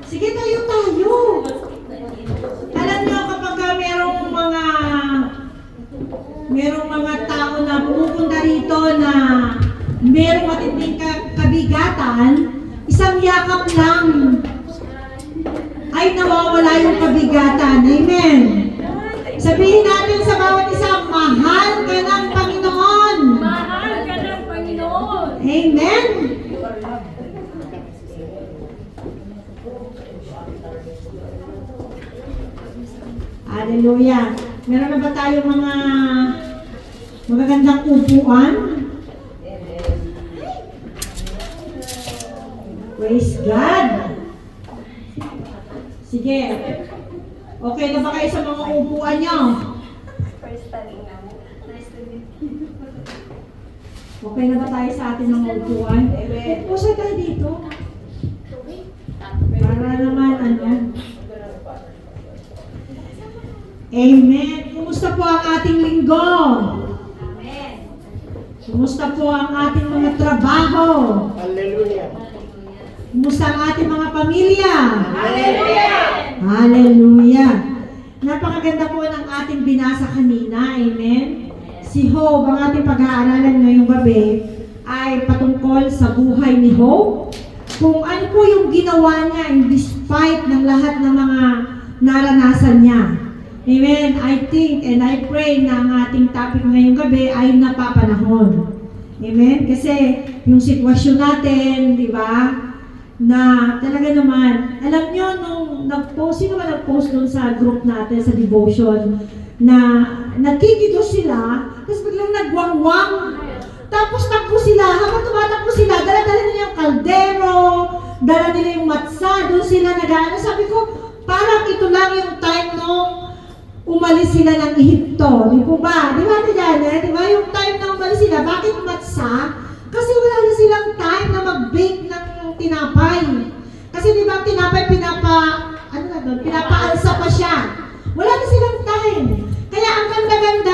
Sige, tayo. Alam nyo, kapag merong mga tao na pumupunta rito na merong matinding kabigatan, isang yakap lang ay nawawala yung kabigatan. Amen. Sabihin natin sa bawat isa, mahal ka ng Panginoon. Mahal ka ng Panginoon. Amen. Hallelujah. Meron na ba tayong mga magagandang upuan? Praise God. Sige. Okay na ba kayo sa mga upuan nyo? Okay na ba tayo sa atin ng upuan? Upo tayo dito. Para naman, Amen. Kumusta po ang ating linggo? Amen. Kumusta po ang ating mga trabaho? Hallelujah. Kumusta ang ating mga pamilya? Hallelujah! Hallelujah! Napakaganda po ng ating binasa kanina. Amen. Si Job, ang ating pag-aaralan ngayong gabi ay patungkol sa buhay ni Job. Kung ano po yung ginawa niya in despite ng lahat ng mga naranasan niya. Amen. I think and I pray na ang ating topic ngayong gabi ay napapanahon. Amen. Kasi yung sitwasyon natin, di ba, na talaga naman, alam nyo, nung nag-post, sino ba nag-post doon sa group natin, sa devotion, na nagkikidos sila, tapos biglang nagwangwang. Tapos takbo sila, habang tumatakbo sila, dala-dala nila yung kaldero, dala nila yung matsa, doon sila nag-ano. Sabi ko, parang ito lang yung time nung umalis sila ng Ehipto. Di po ba? Di ba, Di ba? Yung time na umalis sila, bakit matsa? Kasi wala na silang time na mag-bake ng tinapay. Kasi di ba ang tinapay pinapaalsa pa siya. Wala na silang time. Kaya ang ganda-ganda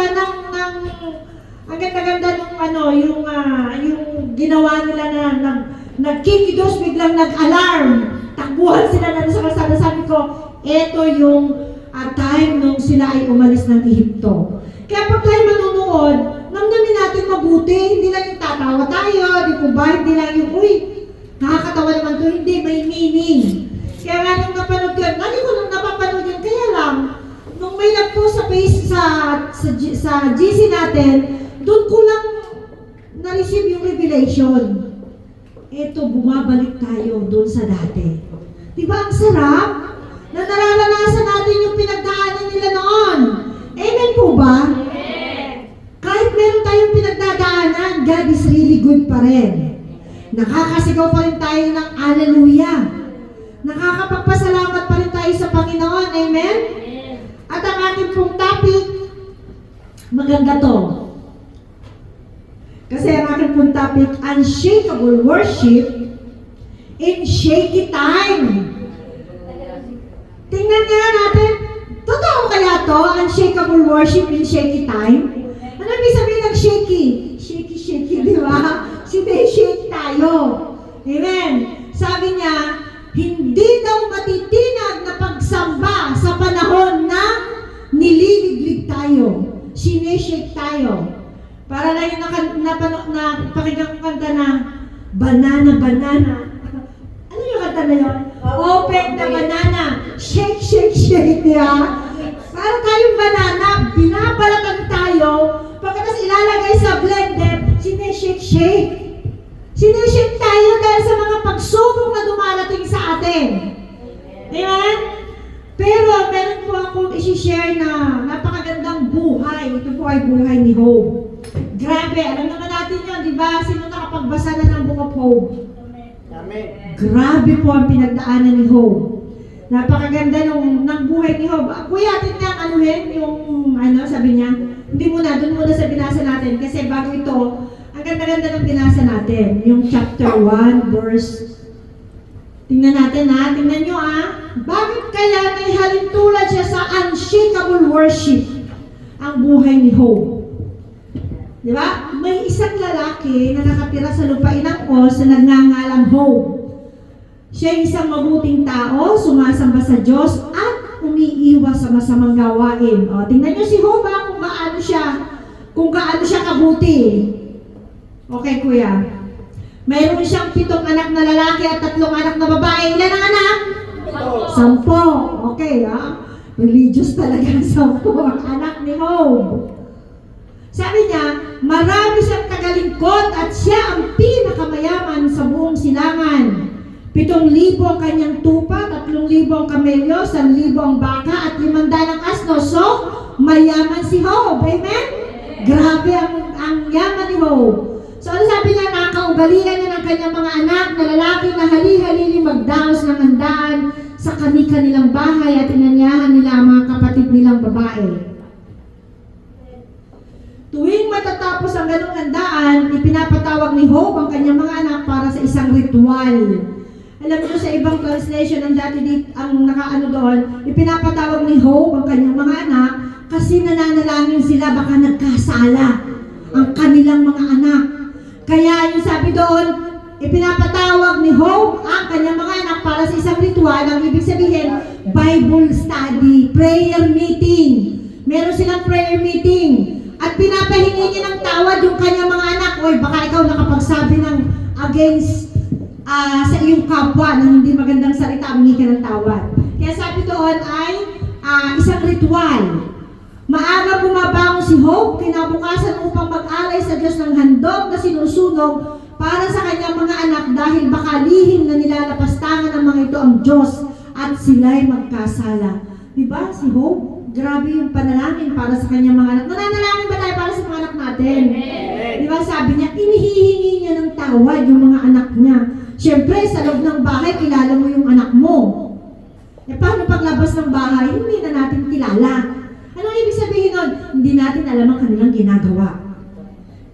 yung ginawa nila na nagkikidos, biglang nag-alarm. Takbuhan sila na sa kalsada. Sabi ko, eto yung time nung sila ay umalis ng Ehipto. Kaya pag tayo manunood, namnamin natin mabuti, hindi lang yung tatawa tayo, di po ba? Hindi lang yung, uy, nakakatawa naman to, hindi, may meaning. Kaya nga nung napanood ko, hindi ko nung napapanood yun, kaya lang, nung may nag-post sa page sa GC natin, doon ko lang na-receive yung revelation. Eto, bumabalik tayo doon sa dati. Di ba ang sarap? Na nararanasan natin yung pinagdaanan nila noon. Amen po ba? Amen. Kahit meron tayong pinagdadaanan, God is really good pa rin. Nakakasigaw pa rin tayo ng hallelujah. Nakakapagpasalamat pa rin tayo sa Panginoon. Amen? At ang ating pong topic, maganda to. Kasi ang ating pong topic, unshakable worship in shaky time. Tingnan nga natin, totoo kaya to, unshakable worship in shaky time? Ano ibig sabihin ng shaky? Shaky, di ba? Shake tayo. Amen. Sabi niya, hindi daw matitinag na pagsamba sa panahon na nililiglig tayo. Sineshake tayo. Para na yung napakinggan kong kanta na banana. Ano yung kanta na yun? Open the banana. Shake, di ba? Para tayong banana, binabalatan tayo, pagkatapos ilalagay sa blender, sineshake. Sineshake tayo dahil sa mga pagsubok na dumarating sa atin. Amen? Pero meron po akong isi-share na napakagandang buhay. Ito po ay buhay ni Job. Grabe, alam naman natin yun, di ba? Sino nakapagbasa na ng Book of Job? Amen. Grabe po ang pinagdaanan ni Job. Napakaganda ng buhay ni Job. Kuya, atin nga yung sabi niya, hindi muna, doon muna sa binasa natin. Kasi bago ito, ang ganda-ganda ng binasa natin. Yung chapter 1, verse. Tingnan natin tingnan nyo Bakit kaya may halintulad siya sa unshakable worship ang buhay ni Job? Di ba? May isang lalaki na nakatira sa lupain ng Uz na nagngangalang Job. Siya ay isang mabuting tao, sumasamba sa Diyos, at umiiwas sa masamang gawain. O, tingnan niyo si Job kung gaano siya kabuti. Okay, kuya. Mayroon siyang 7 anak na lalaki at 3 anak na babae. Ilan ang anak? 10. Okay, ha? Religious talaga ang 10 ang anak ni Job. Sabi niya, marami siyang tagalingkod at siya ang pinakamayaman sa buong silangan. 7,000 ang kanyang tupa, 3,000 ang kamelyo, 1,000 ang baka, at 500 ang asno. So, mayaman si Job. Amen? Grabe ang yaman ni Job. So, ano sabi niya? Nakaugalian niya ng kanyang mga anak na lalaki na hali-halili magdaos ng handaan sa kanilang bahay at inanyahan nila ang mga kapatid nilang babae. Tuwing matatapos ang ganong handaan, ipinapatawag ni Job ang kanyang mga anak para sa isang ritual. Alam mo sa ibang translation, ang nakaano doon, ipinapatawag ni Job ang kanyang mga anak kasi nananalangin sila baka nagkasala ang kanilang mga anak. Kaya yung sabi doon, ipinapatawag ni Job ang kanyang mga anak para sa isang ritual. Ang ibig sabihin, Bible study, prayer meeting. Meron silang prayer meeting. At pinapahingi niya ng tawad yung kanyang mga anak. Oy, baka ikaw nakapagsabi ng against sa iyong kapwa ng hindi magandang salita, humingi ka ng tawad. Kaya sabi doon ay isang ritual. Maaga bumabangon si Job, kinabukasan upang mag-alay sa Diyos ng handog na sinusunog para sa kanyang mga anak dahil baka lihim na nilalapastangan ng mga ito ang Diyos at sila'y magkasala. Diba si Job? Grabe yung panalangin para sa kanyang mga anak. Nananalangin ba tayo para sa mga anak natin? Diba sabi niya, inihihingi niya ng tawad yung mga anak niya. Siyempre, sa loob ng bahay, kilala mo yung anak mo. E paano paglabas ng bahay, hindi na natin kilala. Anong ibig sabihin nun? Hindi natin alam ang kanilang ginagawa.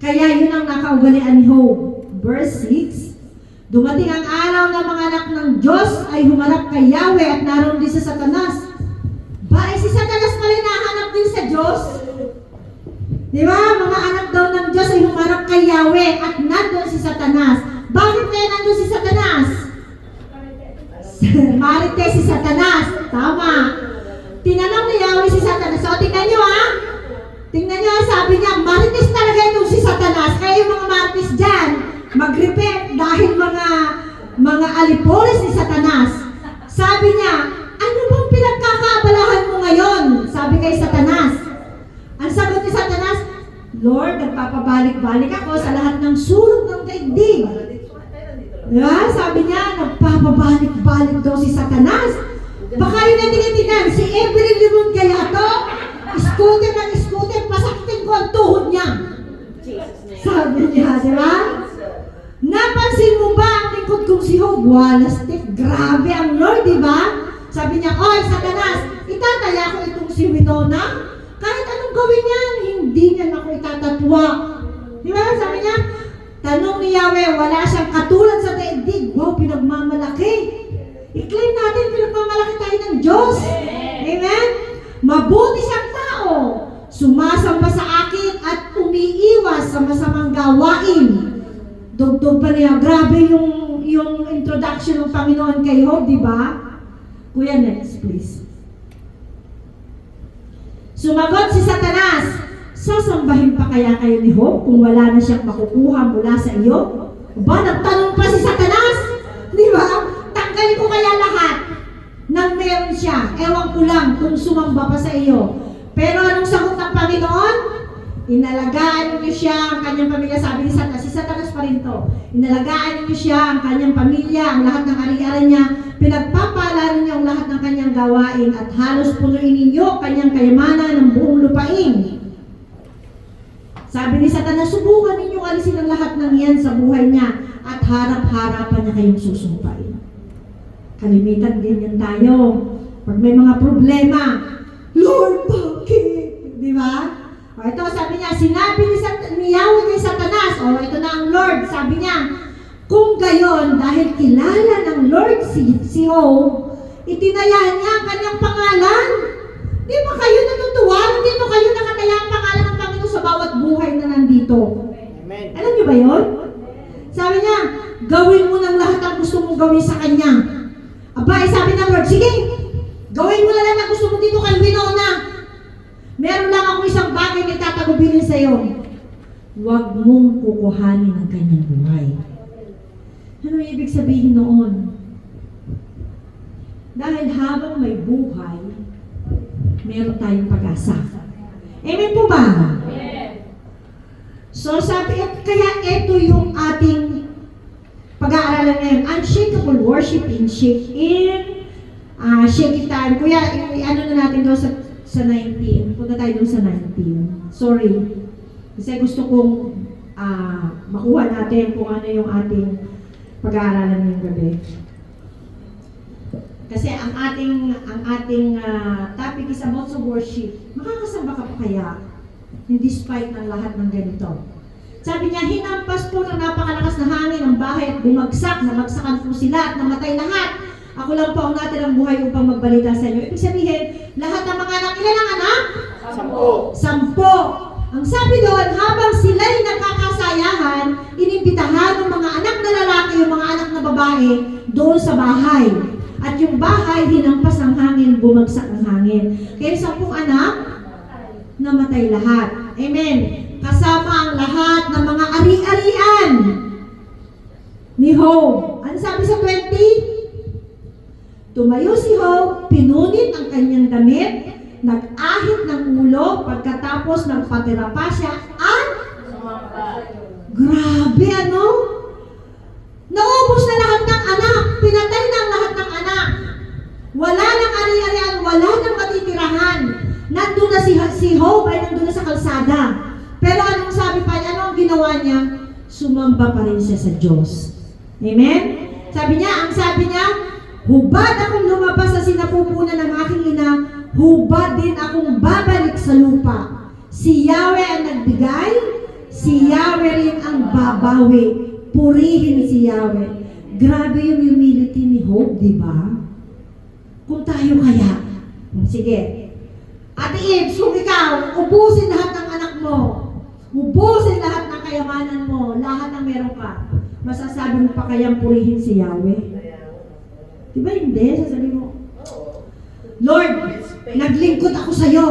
Kaya yun ang nakaugalian ni Job. Verse 6, dumating ang araw na mga anak ng Diyos ay humarap kay Yahweh at naroon din sa Satanas. Ba, si Satanas pala nahanap din sa Diyos? Di ba? Mga anak daw ng Diyos ay humarap kay Yahweh at nandun si Satanas. Bakit kaya nandun si Satanas? Marites si Satanas. Tama. Tinanong ni Yahweh si Satanas. So, tingnan nyo ha. Tingnan nyo, sabi niya, marites talaga itong si Satanas. Kaya yung mga marites dyan, mag-repent dahil mga aliporis ni Satanas. Sabi niya, ano bang pinagkakaabalahan mo ngayon? Sabi kay Satanas. Ang sagot ni Satanas, Lord, nagpapabalik-balik ako sa lahat ng sulok ng daigdig. Diba? Sabi niya, nagpapabalik-balik daw si Satanas. Baka yun na tinitingnan, si Evelyn Limon kaya to, scooter ng scooter, pasakitin ko ang tuhod niya. Sabi niya, diba? Napansin mo ba ang lingkod kong si Job? Walastik, grabe ang Lord, diba? Sabi niya, oy, Satanas, itataya ko itong si Winona. Kahit anong gawin niya, hindi niya ako itatatwa. Diba? Sabi niya, tanong ni Yahweh, wala siyang katulad sa daigdig. Wow, pinagmamalaki. I-claim natin, pinagmamalaki tayo ng Diyos. Amen? Mabuti siyang tao. Sumasamba sa akin at umiiwas sa masamang gawain. Dugtog pa niya. Grabe yung introduction ng Panginoon kay Job, di ba? Kuya, next please. Sumagot si Satanas, sasambahin pa kaya kayo ni Job kung wala na siyang makukuha mula sa iyo? Ba, nagtanong pa si Satanas? Di ba? Tanggalin ko kaya lahat nang meron siya. Ewan ko lang kung sumamba pa sa iyo. Pero anong sagot ng Panginoon? Inalagaan niyo siya, ang kanyang pamilya. Sabi ni Satanas, si Satanas pa rin to. Inalagaan niyo siya, ang kanyang pamilya, ang lahat ng ari-ari niya. Pinagpapalaran niyo ang lahat ng kanyang gawain at halos punuin ninyo kanyang kayamanan ng buong lupain. Sabi ni Satanas, subukan ninyong alisin ang lahat ng iyan sa buhay niya at harap-harapan niya kayong susumpain. Kalimitan din yan tayo. Pag may mga problema, Lord, bakit? Di ba? O ito, sabi niya, sinabi ni Yahweh kay Satanas, o ito na ang Lord, sabi niya, kung gayon, dahil kilala ng Lord si Job, itinayahan niya ang kanyang pangalan. Di ba kayo natutuwa? Dito kayo nakataya ang pangalan ng Panginoon sa bawat buhay na nandito. Amen. Alam niyo ba yun? Sabi niya, gawin mo ng lahat ang gusto mong gawin sa Kanya. Aba, sabi ng Lord, sige, gawin mo na lang ang gusto mo dito kay Winona. Meron lang ako isang bagay na tatagubilin sa iyo. Huwag mong kukuhanin ang kanyang buhay. Ano ibig sabihin noon? Dahil habang may buhay, meron tayong pag-asa. Amen po ba? So sabi, kaya ito yung ating pag-aaralan ngayon. Unshakable worship in shaky time. Kuya, ano na natin doon sa 19. Punta tayo doon sa 19. Sorry. Kasi gusto kong makuha natin kung ano yung ating pag-aaralan ngayong gabi. Kasi ang ating topic is about sa worship. Makakasamba ka pa kaya? In despite ng lahat ng ganito. Sabi niya, hinampas po ng napakalakas na hangin ang bahay at bumagsak, namagsakan po sila at namatay lahat. Ako lang po ang natirang buhay upang magbalita sa inyo. Ibig sabihin, lahat ng mga anak, ilan ang anak? 10. 10. Ang sabi doon, habang sila'y nagkakasayahan, inimbitahan ng mga anak na lalaki, yung mga anak na babae, doon sa bahay. At yung bahay, hinampas ng hangin, bumagsak ang hangin. Kaya 10 anak, namatay lahat. Amen. Kasama ang lahat ng mga ari-arian ni Job. Ano sabi sa 20? Tumayo si Job, pinunit ang kanyang damit, nag-ahit ng ulo, pagkatapos nagpatira pa siya, at grabe ano? Naubos na lahat ng anak, pinatay na ang lahat ng anak. Wala nang ari-arian, wala nang matitirahan. Nandun na si Job ay nandun na sa kalsada. Pero anong sabi pa niya? Ano ang ginawa niya? Sumamba pa rin siya sa Diyos. Amen? Sabi niya, hubad akong lumabas sa sinapupunan ng aking ina, hubad din akong babalik sa lupa. Si Yahweh ang nagbigay, si Yahweh rin ang babawi. Purihin si Yahweh. Grabe yung humility ni Job, di ba? Kung tayo kaya. Sige. Ate Ibs, kung ikaw, ubusin lahat ng anak mo. Ubusin lahat ng kayamanan mo, lahat ng meron ka. Masasabi mo pa kayang purihin si Yahweh? Diba hindi? Sasabihin mo, Lord, naglingkod ako sa'yo.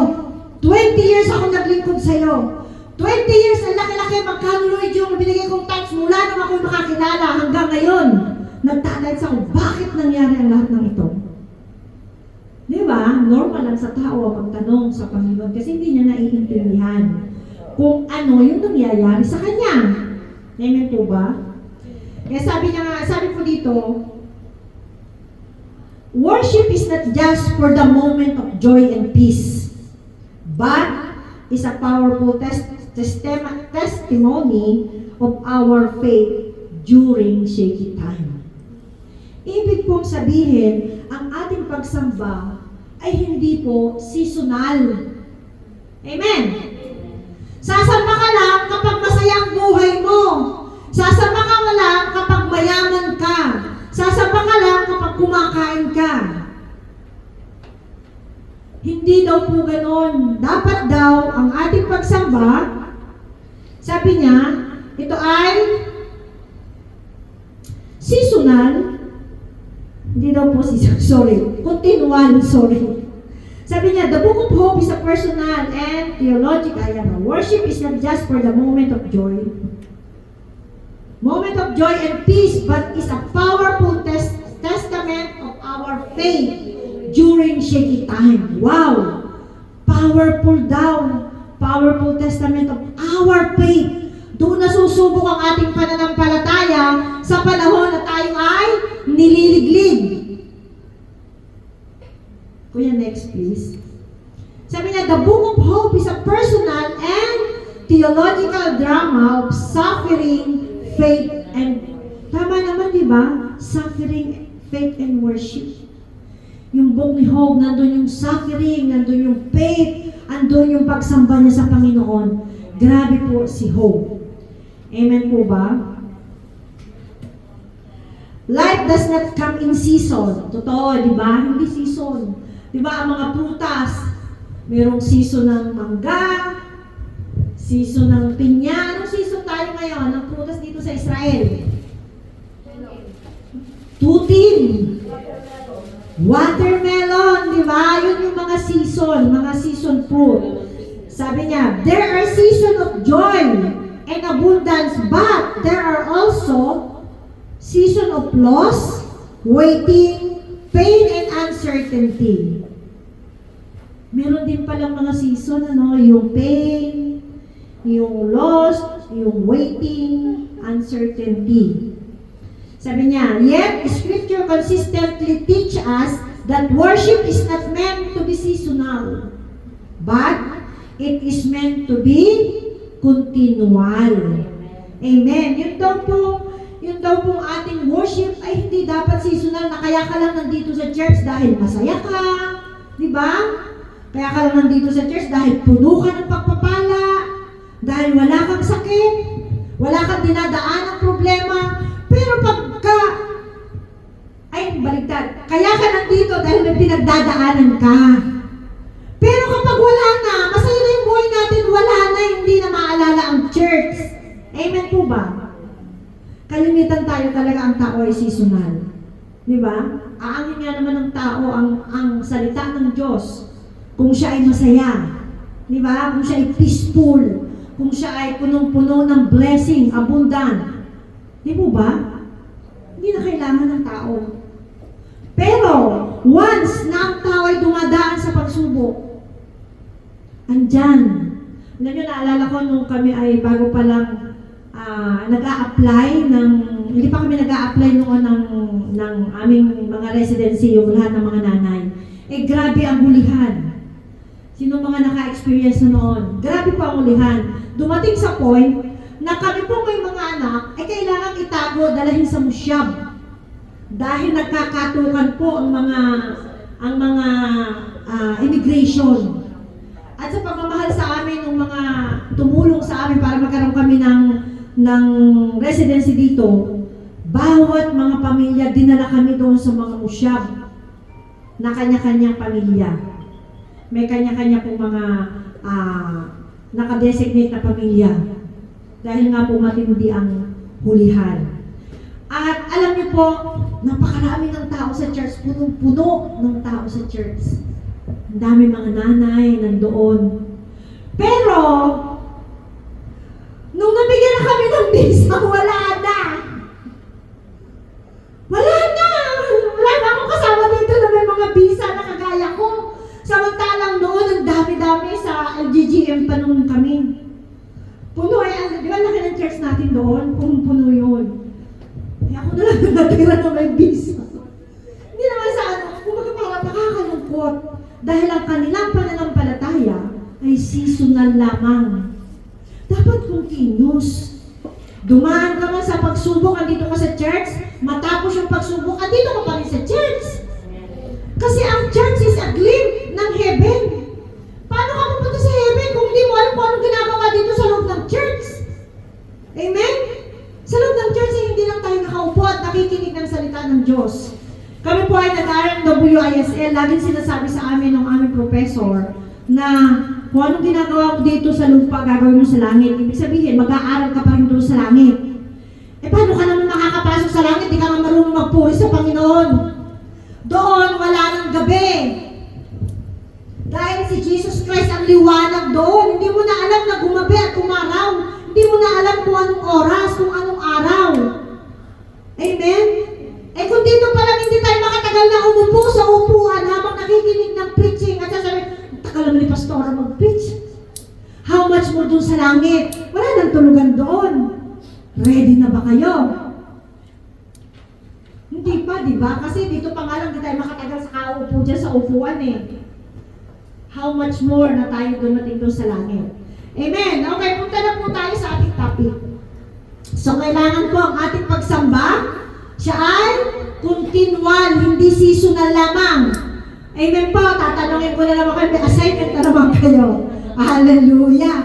20 years ako naglingkod sa'yo. 20 years, ang laki-laki, magkano Lord yung binigay kong thanks mula nung ako'y makakilala hanggang ngayon. Nagtatalit ako, bakit nangyari ang lahat ng ito? Diba? Normal lang sa tao ang magtanong sa Panginoon kasi hindi niya naiintindihan kung ano yung nangyayari sa kanya. Amen po ba? Kaya sabi po dito, worship is not just for the moment of joy and peace, but is a powerful testimony of our faith during shaky time. Ibig pong sabihin, ang ating pagsamba ay hindi po seasonal. Amen? Sasamba ka lang kapag masaya ang buhay mo. Sasamba ka lang kapag mayaman ka. Sasamba ka lang kapag kumakain ka. Hindi daw po ganon. Dapat daw ang ating pagsamba, sabi niya, ito ay seasonal. Hindi daw po seasonal. Continual, sorry. Sabi niya, the book of Job is a personal and theological. Worship is not just for the moment of joy. Moment of joy and peace, but is a powerful testament of our faith during shaky time. Wow! Powerful daw. Powerful testament of our faith. Doon nasusubok ang ating pananampalataya sa panahon na tayo ay nililiglig. Kuya, next please. Sabi niya, the book of Job is a personal and theological drama of suffering, faith, and tama naman, di ba? Suffering, faith, and worship. Yung book ni Job, nandun yung suffering, nandun yung faith, andun yung pagsamba niya sa Panginoon. Grabe po si Job. Amen po ba? Life does not come in season. Totoo, di ba? Hindi season. Di ba, ang mga prutas, mayroong season ng mangga, season ng pinya. Anong season tayo ngayon ng prutas dito sa Israel? Tutin. Watermelon, di ba? Yun yung mga season fruit. Sabi niya, there are season of joy and abundance, but there are also season of loss, waiting, pain, and uncertainty. Meron din palang mga season, yung pain, yung loss, yung waiting, uncertainty. Sabi niya, yet Scripture consistently teach us that worship is not meant to be seasonal, but it is meant to be continual. Amen. Yun daw pong ating worship ay hindi dapat seasonal na kaya ka lang nandito sa church dahil masaya ka, di ba? Kaya ka lang nandito sa church dahil puno ka ng pagpapala, dahil wala kang sakit, wala kang dinadaan ng problema, pero baligtad, kaya ka nandito dahil may pinagdadaanan ka. Pero kapag wala na, masaya na yung buhay natin, wala na, hindi na maalala ang church. Amen po ba? Kalimitan tayo talaga ang tao ay seasonal. Di ba? Aangin nga naman ng tao ang salita ng Diyos kung siya ay masaya. Di ba? Kung siya ay peaceful. Kung siya ay punong-puno ng blessing, abundant. Di po ba? Hindi na kailangan ng tao. Pero, once na ang tao ay dumadaan sa pagsubok, andyan. Alam nyo, naalala ko nung kami ay bago pa lang nag-a-apply hindi pa kami nag-a-apply noon ng aming mga residency, yung lahat ng mga nanay. Grabe ang hulihan. Sino mga naka-experience na noon? Grabe pa ang hulihan. Dumating sa point na kami po may mga anak ay kailangan itago, dalahin sa musyab. Dahil nagkakatukan po ang mga immigration. At sa pagmamahal sa amin ng mga tumulong sa amin para magkaroon kami ng residency dito, bawat mga pamilya, dinala kami doon sa mga musyab na kanya-kanyang pamilya. May kanya-kanya pong mga nakadesignate na pamilya. Dahil nga po matindi ang hulihan. At alam niyo po, napakarami ng tao sa church, punong-puno ng tao sa church. Ang dami mga nanay nandoon. Pero, nung nabigyan na kami ng visa, wala na. Wala na! Wala na akong kasama dito na may mga visa na kagaya ko. Samantalang noon, ang dami-dami sa LGGM pa nung kami. Puno ay, di ba laki ng church natin doon? Puno yun. Kaya ako na lang natira na may visa. Hindi naman sa kumbaga parang nakakalungkot. Dahil ang kanilang pananampalataya ay seasonal lamang. Dapat continuous. Dumaan ka man sa pagsubok, andito ka sa church, matapos yung pagsubok, andito ka pa rin sa church. Kasi ang church is a glimpse ng heaven. Paano ka pupunta sa heaven kung hindi mo alam kung anong ginagawa dito sa loob ng church? Amen? Sa loob ng church, hindi lang tayo nakaupo at nakikinig ng salita ng Diyos. Kami po ay nag-aaral ng WISL, laging sinasabi sa amin ng aming professor na kung anong ginagawa mo dito sa lupa, gagawin mo sa langit. Ibig sabihin, mag-aaral ka pa rin doon sa langit. Paano ka naman makakapasok sa langit? Di ka nga marunong magpuri sa Panginoon. Doon, wala ng gabi. Dahil si Jesus Christ ang liwanag doon. Hindi mo na alam na gumabi at umaraw. Hindi mo na alam kung anong oras, kung anong araw. Amen? Kung dito pa lang hindi tayo makatagal na umupo sa upuan habang nakikinig ng preaching at sasabihin, tagal naman ni Pastora mag-preach. How much more doon sa langit? Wala nang tulugan doon. Ready na ba kayo? Hindi pa, di ba? Kasi dito pa nga lang di tayo makatagal sa kaupo dyan sa upuan How much more na tayo dumating doon sa langit. Amen. Okay, punta na po tayo sa ating topic. So, kailangan po ang ating pagsamba, siya ay continual, hindi seasonal lamang. Amen po. Tatanungin ko na naman kayo, may assignment na naman kayo. Hallelujah.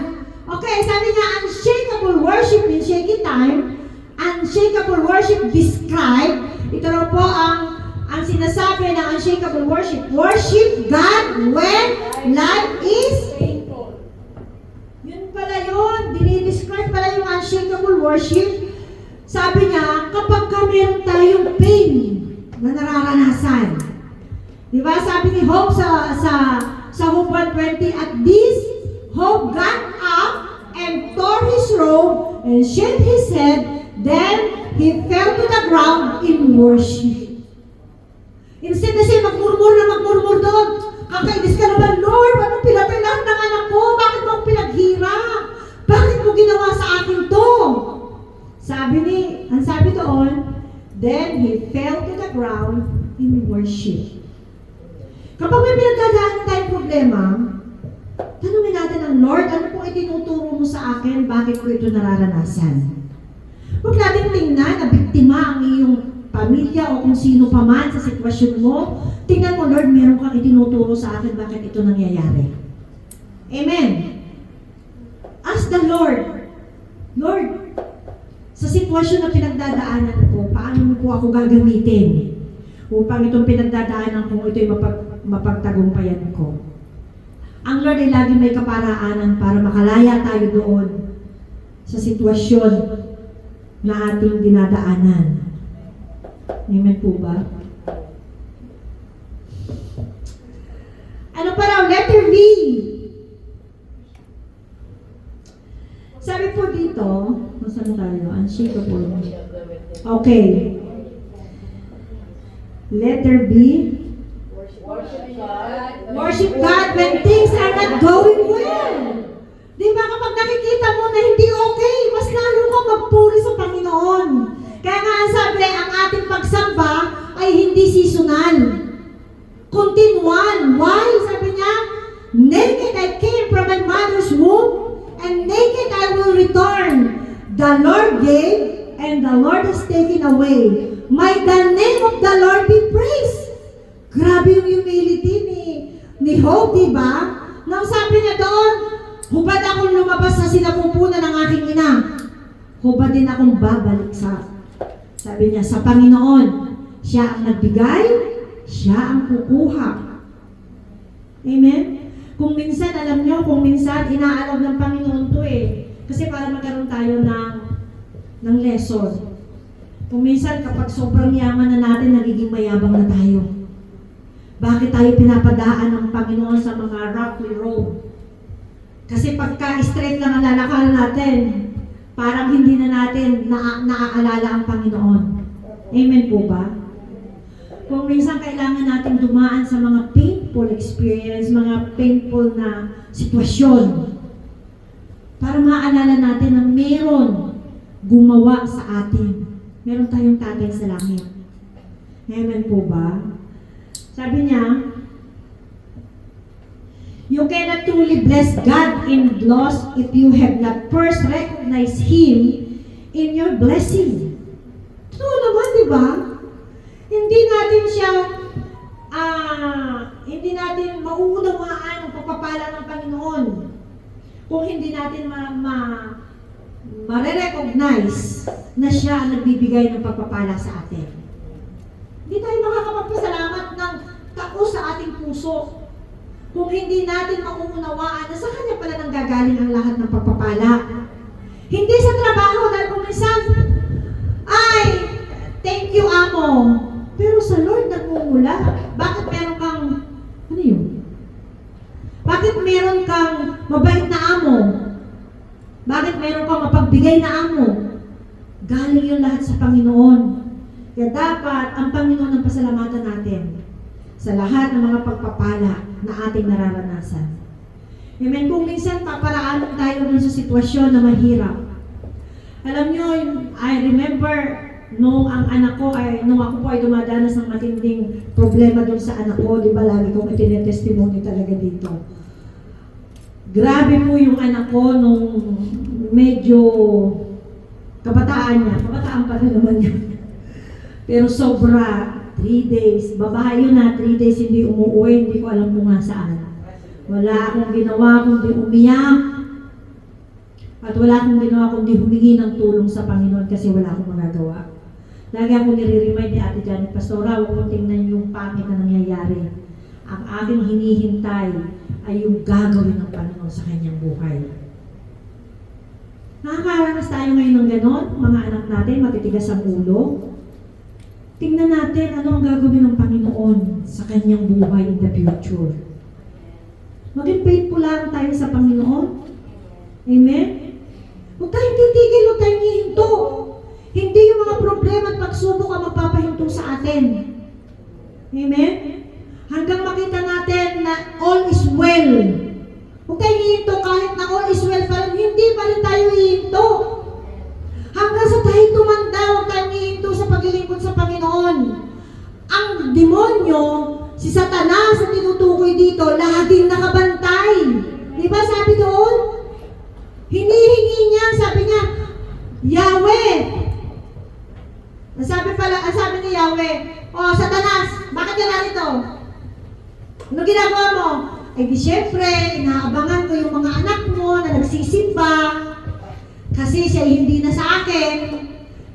Okay, sabi nga, unshakable worship in shaky time, unshakable worship described, ito na po ang sinasabi ng unshakable worship. Worship God when life is yun pala yun. Dinidescribe pala yung unshakable worship. Sabi niya, kapag ka meron tayong pain, na nararanasan. Di ba? Sabi ni Job sa Job 1:20, at this Job got up and tore his robe and shaved his head, then he fell to the ground in worship. Instead na siya magmurmur doon, kakainis ka naman, Lord, anong pinatay lahat ng anak ko? Bakit mo ako pinaghirap? Bakit mo ginawa sa akin to? Ang sabi doon, then he fell to the ground in worship. Kapag may pinagdadaanan tayong problema, tanungin natin ang Lord, ano po itinuturo mo sa akin? Bakit ko ito nararanasan? Huwag natin tingnan na biktima ang iyong pamilya o kung sino pa man sa sitwasyon mo. Tingnan mo, Lord, meron kang itinuturo sa akin bakit ito nangyayari. Amen. Ask the Lord, Lord, sa sitwasyon na pinagdadaanan ko, paano mo po ako gagamitin upang itong pinagdadaanan ko, ito'y mapagtagumpayan ko. Ang Lord ay lagi may kaparaanan para makalaya tayo doon sa sitwasyon na ating dinadaanan. Amen po ba? Ano pa raw? Letter V. Sabi po dito, nasaan tayo? Unshakable. Okay. Letter B. Worship God when things are not going well. Di ba kapag nakikita mo na hindi okay, mas lalo kang magpuri sa Panginoon. Kaya nga ang sabi, ang ating pagsamba ay hindi seasonal. Continual. Why? Sabi niya, naked I came from my mother's womb, and naked I will return. The Lord gave, and the Lord has taken away. May the name of the Lord be praised. Grabe yung humility ni Job, di ba? Nang sabi niya doon, hubad akong lumabas sa sinapupunan ng aking ina. Hubad din akong babalik sabi niya, sa Panginoon. Siya ang nagbigay, siya ang kukuha. Amen? Kung minsan, alam niyo, kung minsan, inaalog ng Panginoon to eh. Kasi para magkaroon tayo ng lesson. Kung minsan, kapag sobrang yaman na natin, nagiging mayabang na tayo. Bakit tayo pinapadaan ng Panginoon sa mga rocky road? Kasi pagka-straight lang ang lalakaran natin, parang hindi na natin naaalala ang Panginoon. Amen po ba? Kung minsan kailangan natin dumaan sa mga painful experience, mga painful na sitwasyon, para maaalala natin na meron gumawa sa atin. Meron tayong tatay sa langit. Amen po ba? Sabi niya, you cannot truly bless God in loss if you have not first recognized Him in your blessing. Totoo naman, di ba? Hindi natin mauunawaan ang pagpapala ng Panginoon kung hindi natin ma-recognize na siya ang nagbibigay ng pagpapala sa atin. Hindi tayo makakapagpasalamat ng taos sa ating puso kung hindi natin mauunawaan na sa Kanya pala nang gagaling ang lahat ng pagpapala. Hindi sa trabaho, dahil kung minsan, ay, thank you, Amo. Pero sa Lord nagmumula. Bakit meron kang, ano yun? Bakit meron kang mabait na amo? Bakit meron kang mapagbigay na amo? Galing yun lahat sa Panginoon. Kaya dapat ang Panginoon ang pasalamatan natin sa lahat ng mga pagpapala na ating nararanasan. Amen. Kung minsan paparaanan tayo dun sa sitwasyon na mahirap. Alam nyo, I remember nung ako po ay dumadanas ng matinding problema dun sa anak ko, di ba lagi kong itinetestimony talaga dito. Grabe po yung anak ko nung medyo kabataan niya. Kabataan pa rin naman yun. Pero sobra, 3 days. Babae yun na, 3 days hindi umuwi, hindi ko alam kung nasaan. Wala akong ginawa kundi umiyak. At wala akong ginawa kundi humingi ng tulong sa Panginoon kasi wala akong magagawa. Lagi ako nire-remind ni Ate Janet Pastora, huwag mong tingnan yung pangit na nangyayari. Ang aking hinihintay ay yung gagawin ng Panginoon sa kanyang buhay. Nakakaranas tayo ngayon ng ganon, mga anak natin, matitigas ang ulo. tingnan natin ano ang gagawin ng Panginoon sa kanyang buhay in the future. Maging faithful lang tayo sa Panginoon. Amen? Huwag tayong titigil, huwag tayong hihinto. Hindi yung mga problema at pagsubok ang magpapahinto sa atin. Amen? Hanggang makita natin na all is well. Huwag tayong hihinto kahit na all is well pa rin, hindi pa rin tayo hihinto. Hanggang sa tayo tumanda, huwag tayong hihinto sa paglilingkod sa Panginoon. Ang demonyo, si Satanas na tinutukoy dito, laging nakabantay. Di ba sabi doon? Hinihingi niya, sabi niya, Yahweh. Ang sabi ni Yahweh, "Oh, Satanas, bakit ka narito? Ano ginagawa mo?" Ay di syempre, inaabangan ko yung mga anak mo na nagsisimba. Kasi siya hindi na sa akin.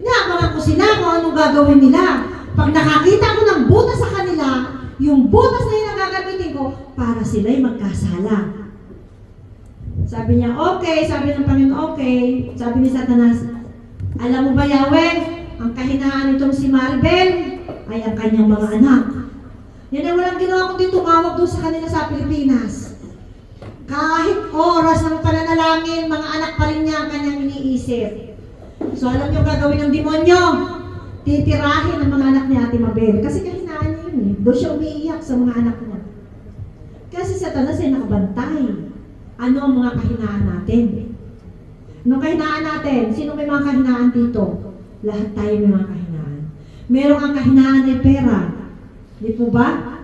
Inaabangan ko sila kung anong gagawin nila. Pag nakakita ko ng butas sa kanila, yung butas na yun ang gagamitin ko para sila'y magkasala. Sabi niya, okay. Sabi ng Panginoon, okay. Sabi ni Satanas, alam mo ba, Yahweh, ang kahinaan nitong si Maribel ay ang kanyang mga anak. Yan ay walang ginawa kundi tumawag doon sa kanila sa Pilipinas. Kahit oras ng pananalangin, mga anak pa rin niya ang kanyang iniisip. So alam niyo gagawin ng demonyo? Titirahin ang mga anak ni Ate Mabel. Kasi kahinaan niya yun eh. Doon siya umiiyak sa mga anak niya. Kasi Satanas ay nakabantay. Ano ang mga kahinaan natin? Anong kahinaan natin? Sino may mga kahinaan dito? Lahat tayo may mga kahinaan. Merong ang kahinaan ay pera. Di po ba?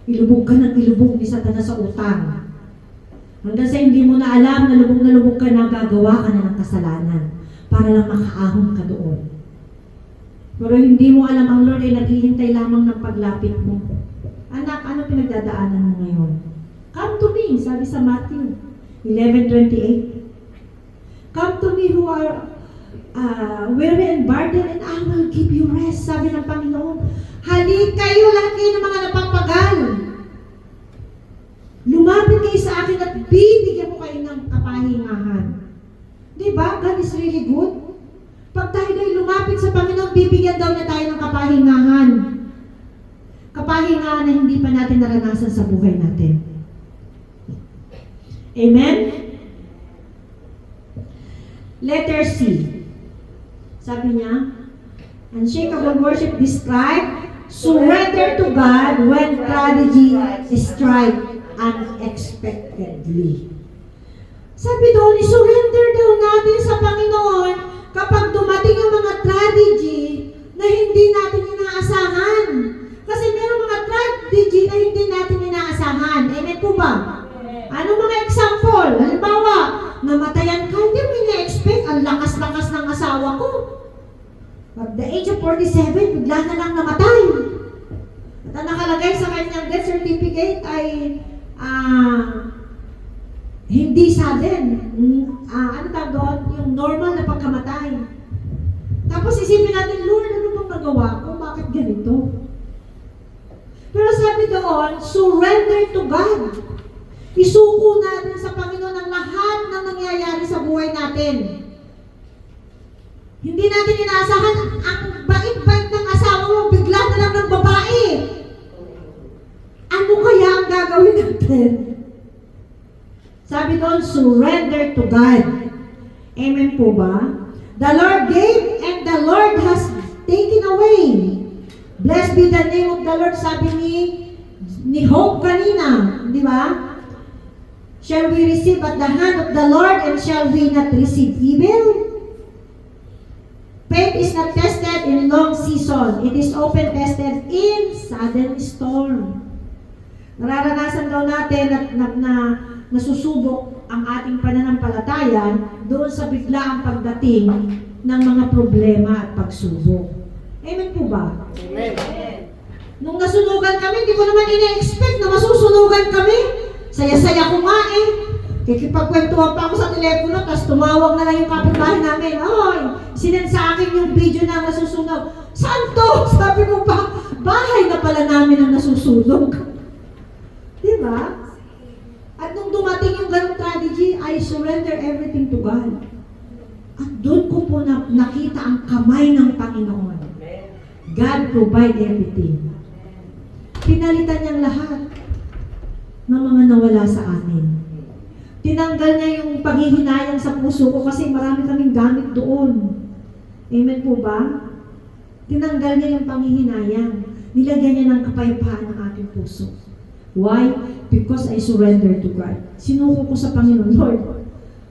Ilubog ka ng ilubog ni Satanas sa utang. Hanggang sa hindi mo na alam na lubog ka na gagawa ka na ng kasalanan para lang makaahon ka doon. Pero hindi mo alam ang Lord ay naghihintay lamang ng paglapit mo. Anak, ano pinagdadaanan mo ngayon? Come to me, sabi sa Matthew 11:28. Come to me who are weary and burdened and I will give you rest, sabi ng Panginoon. Halik kayo, lahat kayo ng mga napapagal. Lumapit kayo sa akin at bibigyan ko kayo ng kapahingahan. Diba? God is really good. Pag tayo ay lumapit sa Panginoon, bibigyan daw niya tayo ng kapahingahan. Kapahingahan na hindi pa natin naranasan sa buhay natin. Amen? Letter C. Sabi niya, unshakable worship describe surrender to God when tragedy strike unexpectedly. Sabi doon, surrender daw natin sa Panginoon kapag dumating ang mga tragedy na hindi natin inaasahan. Kasi meron mga tragedy na hindi natin inaasahan. Amen po ba? Ano mga example? Halimbawa, namatayan ka, hindi mo ina-expect, ang lakas-lakas ng asawa ko. At the age of 47, bigla na lang namatay. At ang nakalagay sa kanyang death certificate ay hindi sudden. Ano tawag doon? Yung normal na pagkamatay. Tapos isipin natin, Lord, ano bang nagawa ko? Bakit ganito? Pero sabi doon, surrender to God. Isuko natin sa Panginoon ang lahat ng nangyayari sa buhay natin. Hindi natin inaasahan ang bait-bait ng asawa mo, bigla na lang ng babae. Ano kaya ang gagawin natin? Sabi doon, surrender to God. Amen po ba? The Lord gave and the Lord has taken away. Blessed be the name of the Lord, sabi ni Hope kanina. Di ba? Shall we receive at the hand of the Lord and shall we not receive evil? Faith is not tested in long season. It is often tested in sudden storm. Nararanasan daw natin na nasusubok ang ating pananampalataya doon sa biglaang pagdating ng mga problema at pagsubok. Amen po ba? Amen. Nung nasunugan kami, hindi ko naman ina-expect na masusunugan kami. Saya-saya ko nga eh. Kikipagkwentuhan pa ako sa telepono, tapos tumawag na lang yung kapitbahay namin. Oy, sinend sa akin yung video na nasusunog. Saan to? Sabi mo pa, bahay na pala namin ang nasusunog. Diba? At nung dumating yung ganong tragedy, I surrender everything to God. At doon ko po nakita ang kamay ng Panginoon. God provide everything. Pinalitan niyang lahat ng mga nawala sa amin. Tinanggal niya yung paghihinayang sa puso ko kasi marami kaming gamit doon. Amen po ba? Tinanggal niya yung panghihinayang. Nilagyan niya ng kapayapaan ng ating puso. Why? Because I surrender to God. Sinuko ko sa Panginoon, Lord.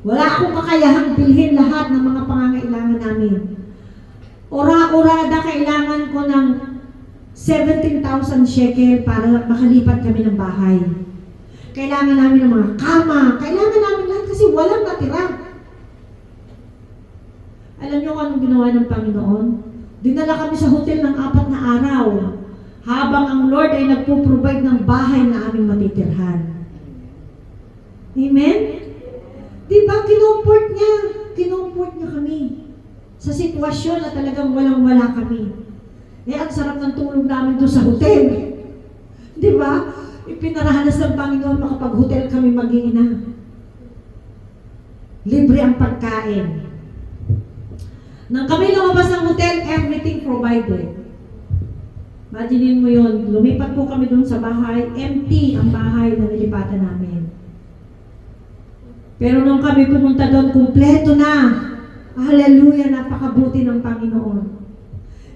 Wala akong kakayahang bilhin lahat ng mga pangangailangan namin. Ora-orada, kailangan ko ng 17,000 shekel para makalipat kami ng bahay. Kailangan namin ng mga kama. Kailangan namin lahat kasi walang natira. Alam niyo kung anong ginawa ng Panginoon? Dinala kami sa hotel ng 4 na araw. Habang ang Lord ay nagpo-provide ng bahay na aming matitirhan. Amen? Diba? Kinumport niya kami. Sa sitwasyon na talagang walang-wala kami. Ang sarap ng tulog namin doon sa hotel. Diba? Ipinarahanas ng Panginoon makapag-hotel kami mag-iina. Libre ang pagkain. Nang kami lumabas ng hotel, everything provided. Imaginin mo yun, lumipat po kami doon sa bahay, empty ang bahay na nilipatan namin. Pero nung kami pumunta doon, kumpleto na. Hallelujah, napakabuti ng Panginoon.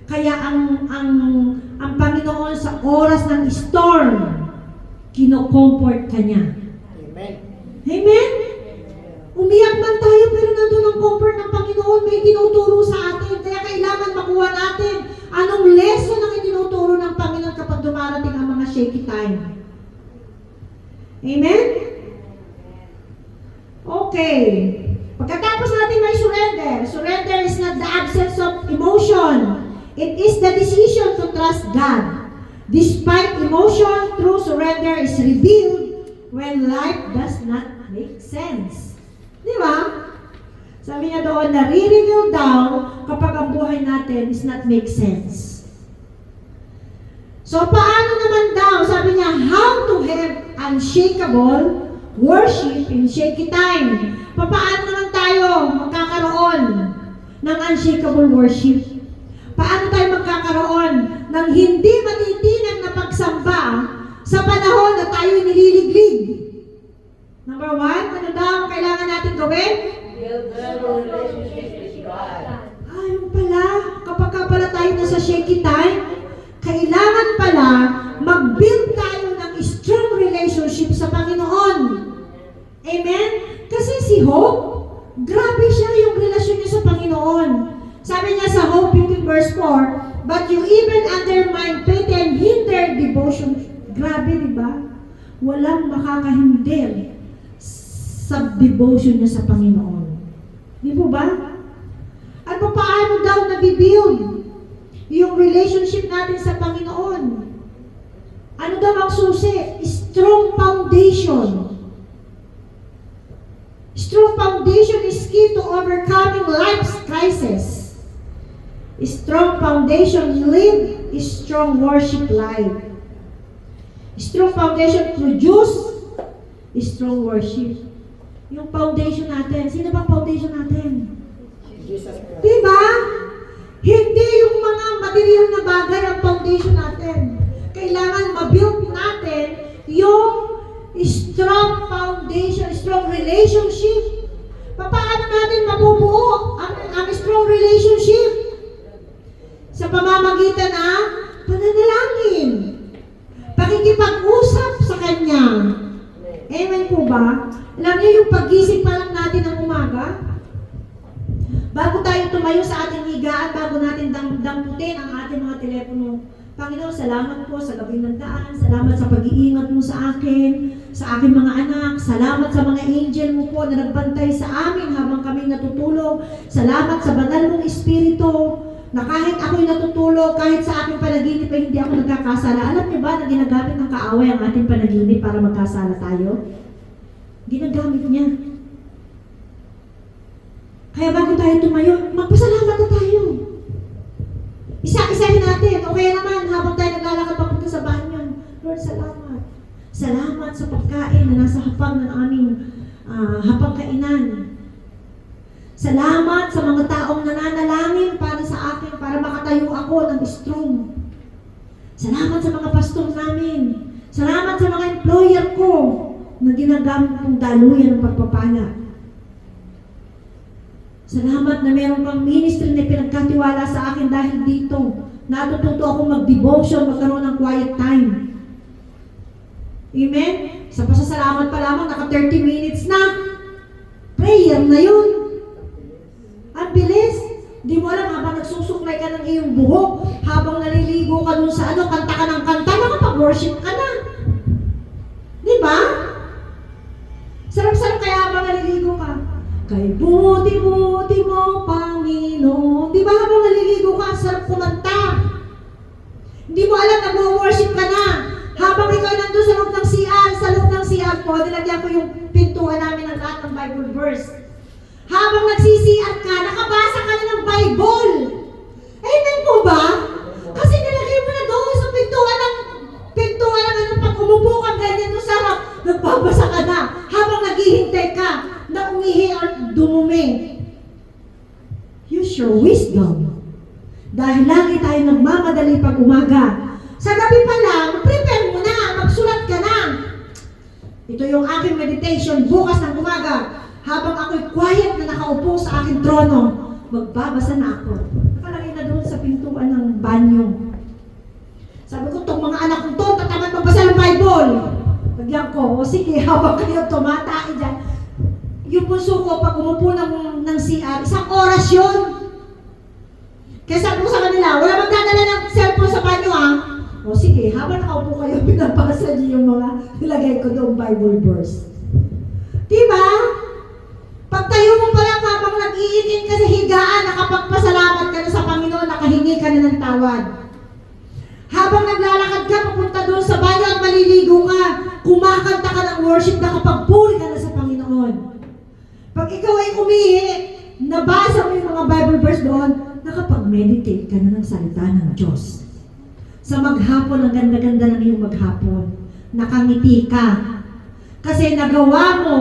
Kaya ang Panginoon sa oras ng storm, kino-comfort ka niya. Amen. Amen? Umiyak man tayo pero nandun ang comfort ng Panginoon, may tinuturo sa atin. Kaya kailangan makuha natin anong lesson ang itinuturo ng Panginoon kapag dumarating ang mga shaky time. Amen? Okay. Pagkatapos natin may surrender. Surrender is not the absence of emotion. It is the decision to trust God. Despite emotion, true surrender is revealed when life does not make sense. Di ba? Sabi niya doon, nare-reveal daw kapag ang buhay natin is not make sense. So, paano naman daw? Sabi niya, how to have unshakable worship in shaky time. Paano naman tayo magkakaroon ng unshakable worship? Paano tayo magkakaroon ng hindi matitinag na pagsamba sa panahon na tayo nililiglig? Number 1, ano daw ang kailangan natin gawin? Build a relationship with God. Ayun pala, kapag ka pala tayo nasa shaky time, kailangan pala mag-build tayo ng strong relationship sa Panginoon. Amen? Kasi si Hope, grabe siya yung relasyon niya sa Panginoon. Sabi niya sa Hope 15 verse 4, but you even undermine faith and hinder devotion. Grabe, di ba? Walang makakahinder sa devotion niya sa Panginoon. Di po ba? At paano daw nabibuild yung relationship natin sa Panginoon? Ano daw ang susi? Strong foundation. Strong foundation is key to overcoming life's crisis. Strong foundation live a strong worship life. Strong foundation produce strong worship. Yung foundation natin. Sino ba foundation natin? Jesus Christ. Diba? Hindi yung mga material na bagay ang foundation natin. Kailangan ma-build natin yung strong foundation, strong relationship. Paano natin mabubuo ang strong relationship? Sa pamamagitan ng pananalangin. Pakikipag-usap sa Kanya. Amen po ba? Alam niyo yung paggising pa lang natin ng umaga? Bago tayo tumayo sa ating higaan, bago natin damputin ang ating mga telepono. Panginoon, salamat po sa gabing ng daan. Salamat sa pag-iingat mo sa akin, sa aking mga anak. Salamat sa mga angel mo po na nagbantay sa amin habang kami natutulog. Salamat sa banal mong espiritu na kahit ako'y natutulog, kahit sa aking panaginip ay hindi ako nagkakasala. Alam niyo ba na ginagamit ng kaaway ang ating panaginip para magkasala tayo? Ginagamit niya. Kaya bago tayo tumayo, magpasalamat na tayo. Isa-isahin natin. O kaya naman, habang tayo naglalakad papunta sa banyo, Lord, salamat. Salamat sa pagkain na nasa hapag ng aming hapag kainan. Salamat sa mga taong nananalangin para sa akin, para makatayo ako ng strong. Salamat sa mga pastor namin. Salamat sa mga employer ko na ginagamit kong daluyan ng pagpapala. Salamat na meron kang ministry na pinagkatiwala sa akin dahil dito. Natututo akong mag-devotion, magkaroon ng quiet time. Amen? Sa pasasalamat pa lamang, naka 30 minutes na. Prayer na yun. Ang bilis. Di mo alam, habang nagsusuklay ka ng iyong buhok, habang naliligo ka dun sa kanta ka ng kanta, makapag-worship ka na. Di ba? Sarap-sarap kaya habang naliligo ka. Kay buti-buti mo, Panginoon. Di ba habang naliligo ka, sarap kumanta. Hindi mo alam, nag-worship ka na. Habang ikaw nandun sa loob ng CR, sa loob ng CR ko, nilagyan ko yung pintuan namin ng lahat ng Bible verse. Habang nagsisiat ka, nakabasa ka na ng Bible. Amen po ba? Kasi nilagay mo na doon sa pintuan ng pag umupo ka ganyan doon sa harap, nagbabasa ka na habang naghihintay ka na umihi at dumumi. Use your wisdom. Dahil lagi tayo nagmamadali pag umaga. Sa gabi pa lang, prepare mo na, magsulat ka na. Ito yung aking meditation bukas ng umaga. Habang ako'y quiet na nakaupo sa aking trono, magbabasa na ako. Nakalagay na doon sa pintuan ng banyo. Sabi ko, itong mga anak ko to, tatamad magbasa ng Bible. Lagyan ko, o sige, habang kayo tumatay dyan. Yung puso ko, pag umupo ng CR, 1 oras yun. Kaya sabi ko sa kanila, wala magdadala ng cellphone sa banyo o sige, habang nakaupo kayo, pinapasa niyo yung mga nilagay ko doon Bible verse. Diba? Pagtayo mo pa lang habang nag-iitin ka sa higaan, nakapagpasalamat ka na sa Panginoon, nakahingi ka na ng tawad. Habang naglalakad ka, papunta doon sa banyo at maliligo ka, kumakanta ka ng worship, nakapagpuri ka na sa Panginoon. Pag ikaw ay umihi, nabasa mo yung mga Bible verse doon, nakapag-meditate ka na ng salita ng Diyos. Sa maghapon, ang ganda-ganda ng iyong maghapon, nakangiti ka. Kasi nagawa mo,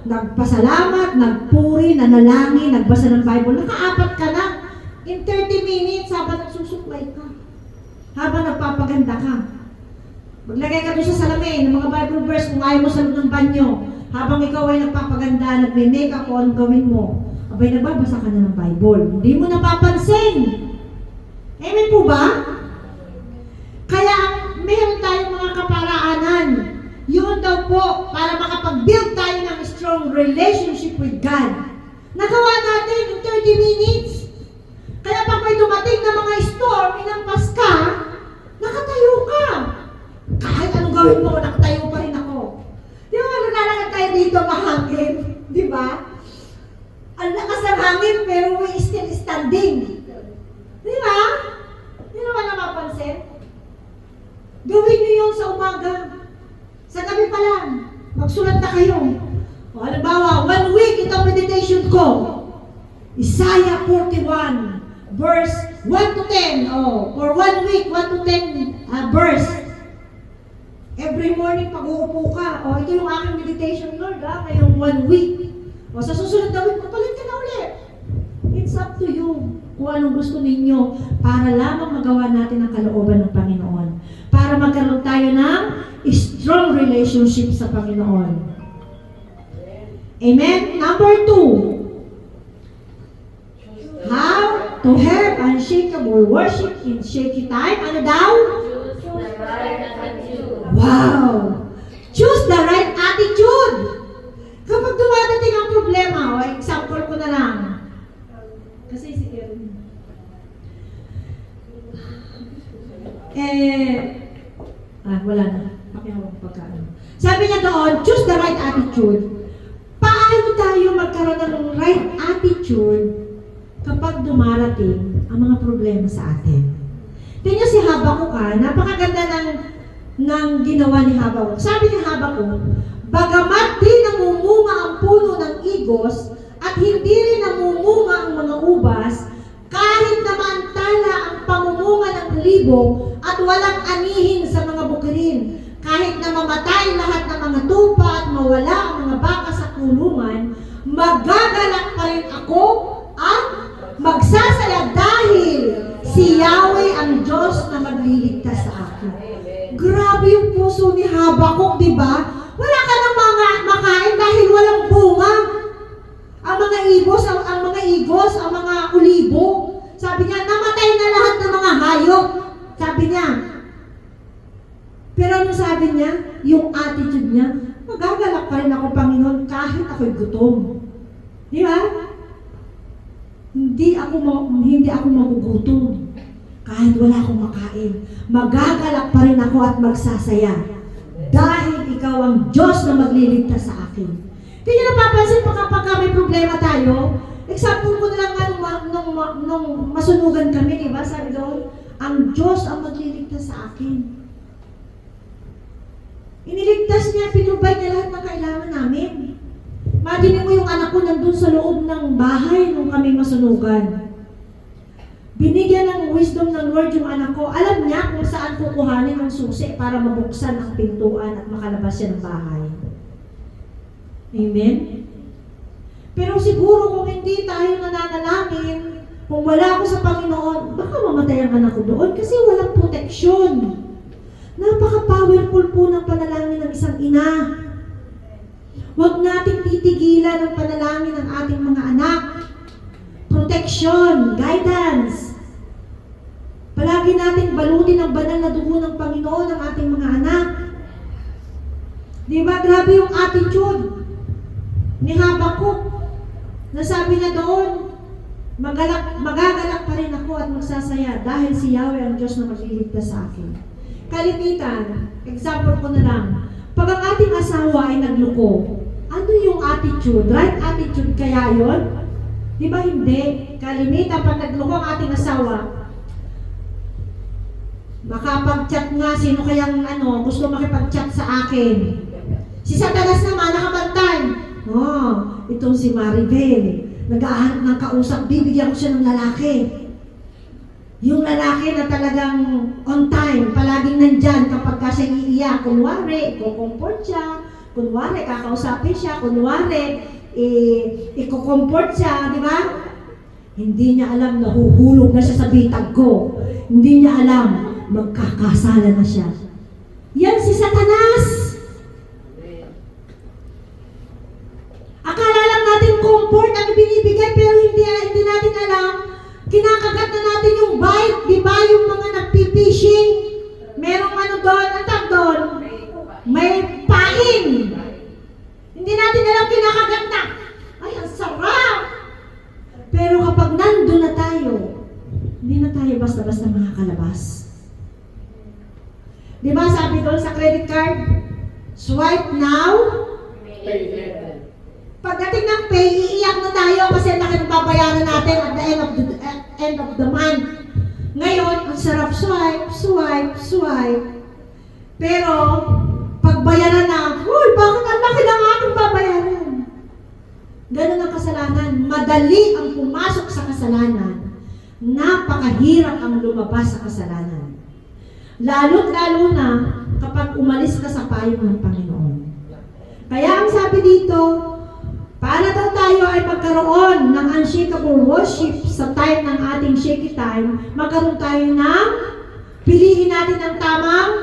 nagpasalamat, nagpuri, nanalangin, nagbasa ng Bible, nakaapat ka na. In 30 minutes, habang nagsusuklay ka. Habang nagpapaganda ka. Maglagay ka doon sa salamin ng mga Bible verse kung ayaw mo sa loob ng banyo. Habang ikaw ay nagpapaganda, nagme-makeup o anong gawin mo, abay nagbabasa ka na ng Bible. Hindi mo napapansin. Amen po ba? Kaya meron tayong mga kaparaanan. Yun daw po, para makapag-build tayo ng strong relationship with God. Nagawa natin in 30 minutes. Kaya pag may dumating na mga storm, inampas ka, nakatayo ka. Kahit anong gawin mo, nakatayo pa rin ako. Di ba, naglalakad tayo dito, mahangin. Di ba? Ang lakas ng hangin, pero we still standing. Di ba? Di naman napapansin? Gawin niyo yun sa umaga. Sa gabi pa lang, magsulat na kayo. O, halimbawa, 1 week itong meditation ko. Isaiah 41, verse 1 to 10. For 1 week, 1 to 10 verse. Every morning, pag-uupo ka. Ito yung aking meditation, Lord, ngayong 1 week. Sa susunod na week, papalit ka na ulit. It's up to you kung anong gusto ninyo para lamang magawa natin ang kalooban ng Panginoon. Para magkaroon tayo ng strong relationship sa Panginoon. Amen? Number 2. How to have unshakable worship in shaky time. Ano daw? Wow! Choose the right attitude. Kapag dumadating ang problema, example ko na lang. Kasi si Kevin. Wala na. Pakihawag pagkaan. Sabi niya doon, choose the right attitude. Paano tayo magkaroon ng right attitude kapag dumarating ang mga problema sa atin? Tingnan si Habakuk napakaganda ng ginawa ni Habakuk. Sabi ni Habakuk, bagamat di namumunga ang puno ng igos at hindi rin namumunga ang mga ubas, kahit naman tala ang pamumunga ng libo at walang anihin sa mga bukirin, kahit na mamatay lahat ng mga tupa at mawala ang mga baka sa kulungan, magagalak pa rin ako at magsasaya dahil si Yahweh ang Diyos na magliligtas sa akin. Grabe yung puso ni Habakuk, di ba? Wala ka nang mga makain dahil walang bunga. Ang mga igos, ang mga ulibo. Sabi niya, namatay na lahat ng mga hayop. Sabi niya. Pero ano sabi niya? Yung attitude niya, magagalak pa rin ako, Panginoon, kahit ako'y gutom. Di ba? Hindi ako magugutom. Kahit wala akong makain. Magagalak pa rin ako at magsasaya. Dahil ikaw ang Diyos na magliligtas sa akin. Hindi niyo napapansin kapag may problema tayo? Example ko na lang nga nung masunugan kami, di ba? Sabi doon, ang Diyos ang magliligtas sa akin. Iniligtas niya, pinubay niya lahat ng kailangan namin. Imagine mo yung anak ko nandun sa loob ng bahay nung kami masunugan. Binigyan ng wisdom ng Lord yung anak ko. Alam niya kung saan kukuhanin ang susi para mabuksan ang pintuan at makalabas siya ng bahay. Amen? Pero siguro kung hindi tayo nananalangin, kung wala ako sa Panginoon, baka mamatay ang anak ko doon kasi walang proteksyon. Napaka-powerful po ng panalangin ng isang ina. Huwag nating titigilan ang panalangin ng ating mga anak. Protection, guidance. Palagi nating balutin ang banal na dugo ng Panginoon ng ating mga anak. Di ba? Grabe yung attitude ni Habakuk. Nasabi niya doon, magagalak pa rin ako at magsasaya dahil si Yahweh ang Diyos na magliligtas sa akin. Kalimitan, example ko na lang, pag ang ating asawa ay nagloko, ano yung attitude? Right attitude kaya yon? Di ba hindi? Kalimitan, pag nagloko ang ating asawa, makapag-chat nga, sino kayang gusto makipag-chat sa akin? Si Satanas naman, nakabantay. Itong si Maribel, nag-ahanap ng kausap, bibigyan ko siya ng lalaki. Yung lalaki na talagang on time, palaging nandyan kapag siya iiyak, kunwari, iko-comfort siya, kunwari, kakausapin siya, kunwari, iko-comfort siya, di ba? Hindi niya alam, nahuhulog na siya sa bitag ko. Hindi niya alam, magkakasala na siya. Yan si Satanas. Akala lang natin comfort ang binibigay, pero hindi natin alam, kinakagat na natin yung bite, di ba? Yung mga nagpipishing, merong doon, ang tag doon, may pain. Hindi natin alam, kinakagat na. Ay, ang sarap! Pero kapag nandun na tayo, hindi na tayo basta-basta makakalabas. Di ba sabi doon sa credit card, swipe now, pagdating ng pay, iiyak na tayo kasi ang laki ng babayaran natin at the end of the month. Ngayon, ang sarap swipe. Pero, pagbayaran na, uy, bakit ang laki ng aking babayaran? Ganun ang kasalanan. Madali ang pumasok sa kasalanan. Napakahirap ang lumabas sa kasalanan. Lalo't-lalo na kapag umalis ka sa payong ng Panginoon. Kaya ang sabi dito, para daw tayo ay magkaroon ng unshakable worship sa time ng ating shaky time, magkaroon tayo ng piliin natin ang tamang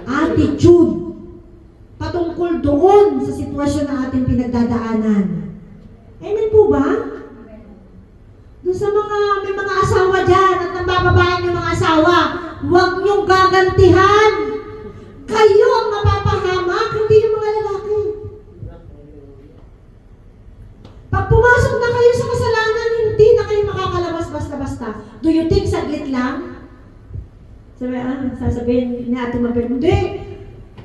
attitude patungkol doon sa sitwasyon na ating pinagdadaanan. Amen po ba? Doon sa may mga asawa dyan at nambababayan yung mga asawa, huwag niyong gagantihan. Kayo ang mapapahamak, hindi yung mga lalaki. Pag pumasok na kayo sa kasalanan, hindi na kayo makakalabas basta-basta. Do you think saglit lang? Sasabihin ni Ate Mabel, hindi.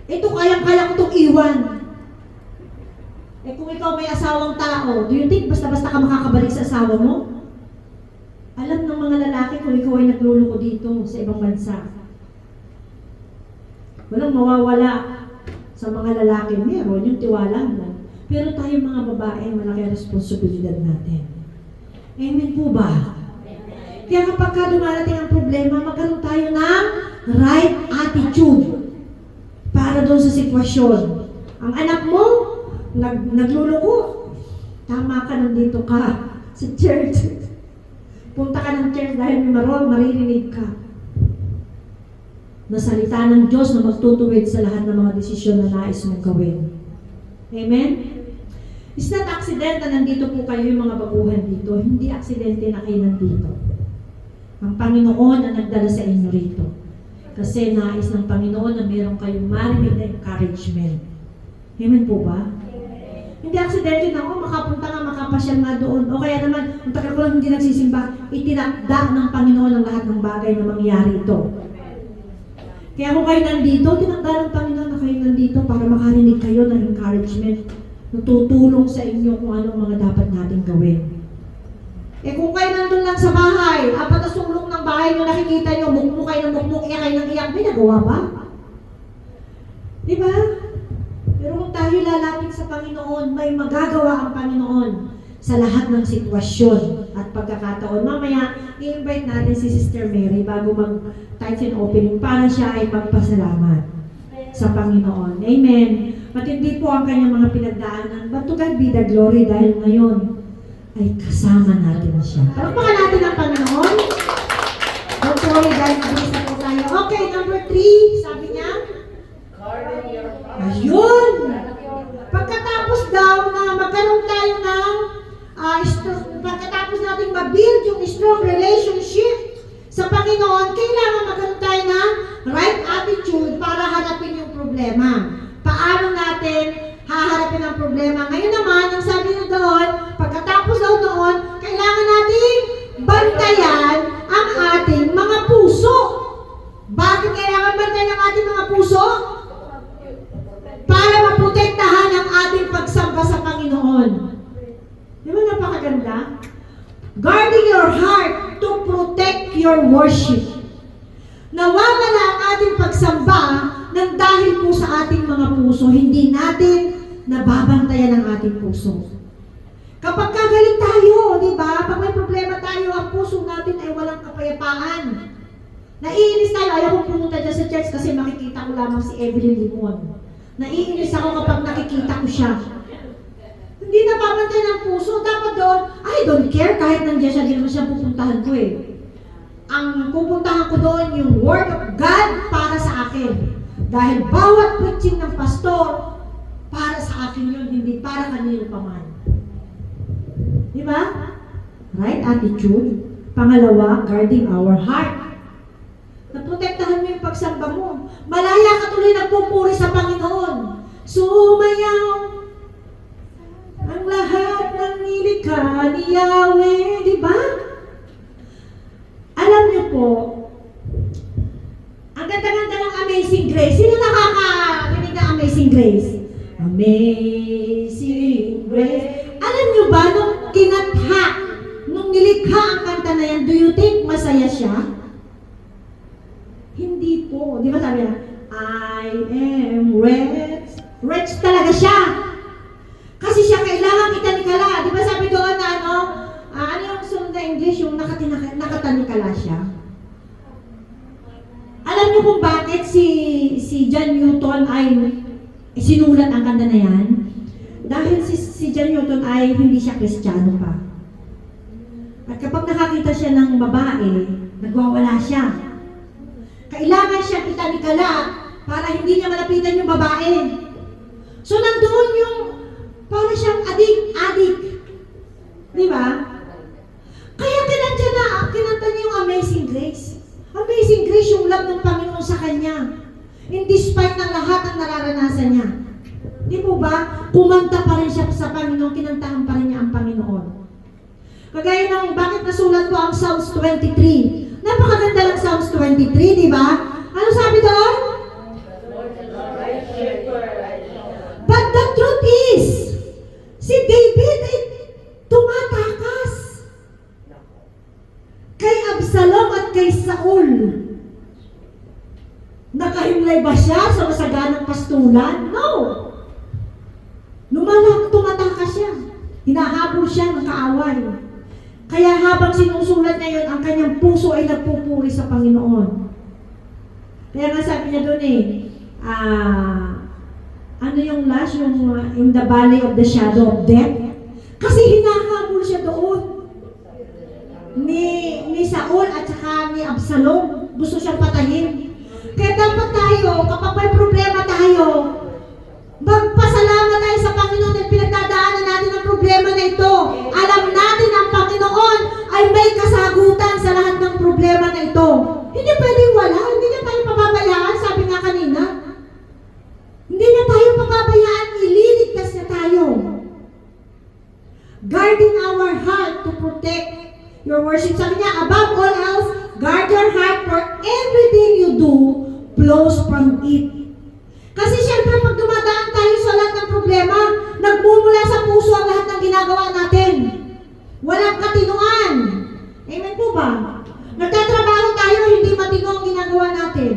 Ito kayang-kaya ko itong iwan. Kung ikaw may asawang tao, do you think basta-basta ka makakabalik sa asawa mo? Alam ng mga lalaki kung ikaw ay nagluluko dito sa ibang bansa. Walang mawawala sa mga lalaki. Meron yung tiwala mo. Pero tayo mga babae, malaki ang responsibilidad natin. Amen po ba? Kaya kapag dumarating ang problema, magkaroon tayo ng right attitude para doon sa sitwasyon. Ang anak mo, nagluluko. Tama ka, nandito ka sa church. Punta ka ng church dahil may maririnig ka na salita ng Diyos na magtutuwid sa lahat ng mga desisyon na nais mong gawin. Amen? It's not accident na nandito po kayo yung mga baguhan dito. Hindi aksidente na kayo nandito. Ang Panginoon ang nagdala sa inyo rito. Kasi nais ng Panginoon na meron kayong marinig na encouragement. Amen po ba? Hindi aksidente na, makapunta nga, makapasyal nga doon. O kaya naman, ang tagal ko lang hindi nagsisimba, itinakda ng Panginoon ang lahat ng bagay na mangyari ito. Kaya kung kayo nandito, tinakda ng Panginoon na kayo nandito para makarinig kayo ng encouragement na tutulong sa inyo kung anong mga dapat natin gawin. Eh kung kayo nandun lang sa bahay, apat na sulok ng bahay nyo, nakikita nyo, mukmuk kayo ng mukmuk, iyak kayo ng iyak, may nagawa ba? Diba? Pero kung tayo lalapit sa Panginoon, may magagawa ang Panginoon sa lahat ng sitwasyon at pagkakataon. Mamaya, i-invite natin si Sister Mary bago mag-tithes and opening para siya ay magpasalamat sa Panginoon. Amen. Matindi po ang kanyang mga pinagdaanan. But to God be the glory dahil ngayon ay kasama natin siya. Palakpakan natin ang Panginoon. Don't worry dahil mabilis na po tayo. Okay, number 3, sabi niya. Guarding your heart. Ayun! Pagkatapos daw na magkaroon tayo ng pagkatapos natin mabuild yung strong relationship sa Panginoon, kailangan magkaroon tayo ng right attitude para harapin yung problema. Paano natin haharapin ang problema? Ngayon naman, ang sabi na doon, pagkatapos daw doon, kailangan nating bantayan ang ating mga puso. Bakit kailangan bantayan ang ating mga puso? Para maprotektahan ang ating pagsamba sa Panginoon. Di ba napakaganda? Guarding your heart to protect your worship. Nawawala ang ating pagsamba nang dahil po sa ating mga puso, hindi natin nababantayan ang ating puso. Kapag kagalit tayo, di ba? Pag may problema tayo, ang puso natin ay walang kapayapaan. Naiinis tayo. Ayaw kong pumunta dyan sa church kasi makikita ko lamang si Evelyn Limon. Naiinis ako kapag nakikita ko siya. Hindi napapantay ng puso. Dapat doon, I don't care kahit nandiyan siya, di naman siya pupuntahan ko eh. Ang pupuntahan ko doon yung Word of God para sa akin. Dahil bawat preaching ng pastor, para sa akin yun, hindi para kanino pa man. Di ba? Right attitude. Pangalawa, guarding our heart. Naprotektahan mo yung pagsamba mo. Malaya ka tuloy nagpupuri sa Panginoon. Sumayaw ang lahat ng nilikha ni Yahweh. Di ba? Alam niyo po, ang ganda-ganda ng Amazing Grace. Sino nakakarinig ng Amazing Grace? Amazing Grace. Alam niyo ba, nung kinatha, nung nilikha ang kanta na yan, do you think masaya siya? Hindi po. Di ba sabi na, I am rich. Rich talaga siya. Kasi siya kailangan itanikala. Di ba sabi doon na ano yung sunod na English, yung nakatanikala siya? Alam niyo kung bakit si John Newton ay sinulat ang kanta na yan? Dahil si John Newton ay hindi siya Kristiyano pa. At kapag nakakita siya ng babae, nagwawala siya. Kailangan siya itanikala para hindi niya malapitan yung babae. So nandoon yung para siyang adik. Di ba? Kaya kinanta niya yung Amazing Grace. Amazing Grace yung love ng Panginoon sa kanya. In despite ng lahat ng nararanasan niya. Di po ba? Kumanta pa rin siya sa Panginoon, kinantahan pa rin niya ang Panginoon. Kagaya ng bakit nasulat ko ang Psalms 23. Napakaganda ng Psalms 23, di ba? Ano sabi doon? But the truth is, si David ay tumatakas kay Absalom at kay Saul. Nakahimlay ba siya sa masaganang pastulan? No! Tumatakas siya. Hinahabol siya ng kaaway. Kaya habang sinusulat niya yun, ang kanyang puso ay nagpupuri sa Panginoon. Kaya nga sabi niya doon ano yung last, yung in the valley of the shadow of death? Kasi hinahabol siya doon ni Saul at saka ni Absalom. Gusto siyang patayin. Kaya dapat tayo, kapag may problema tayo, magpasalamat tayo sa Panginoon dahil pinagdadaanan natin ang problema na ito. Alam natin ang Panginoon ay may kasagutan sa lahat ng problema na ito. Hindi pwedeng wala. Hindi niya tayo pababayaan, sabi nga kanina. Hindi niya tayo pababayaan, ililigtas niya tayo. Guarding our heart to protect your worship. Sabi niya, above all else, guard your heart for everything you do flows from it. Kasi syempre, pag dumadaan tayo sa lahat ng problema, nagmumula sa puso ang lahat ng ginagawa natin. Walang katinuan. Amen po ba? Nagtatrabaho tayo, hindi matino ang ginagawa natin.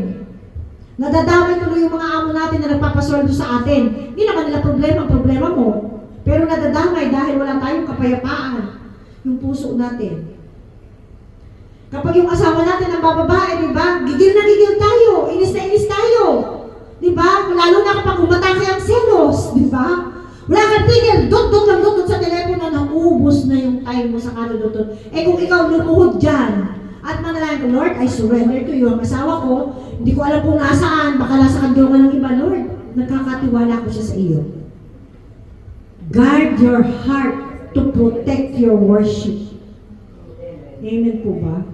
Nadadamay tuloy yung mga amo natin na nagpapasweldo sa atin. Hindi naman nila problema mo. Pero nadadamay dahil wala tayong kapayapaan. Yung puso natin. Kapag yung asawa natin ang bababae, di ba? Gigil na gigil tayo. Inis na inis tayo. Di ba? Lalo na kapag umatake ang selos. Di ba? Wala kang tigil. Dot lang dot sa telepono na ubos na yung time mo sa kaluluton. Eh kung ikaw lumuhod dyan, at manalangin ko, Lord, I surrender to you. Ang asawa ko, hindi ko alam kung nasaan. Baka nasa kandiungan ng iba, Lord. Nagkakatiwala ko siya sa iyo. Guard your heart to protect your worship. Amen po ba?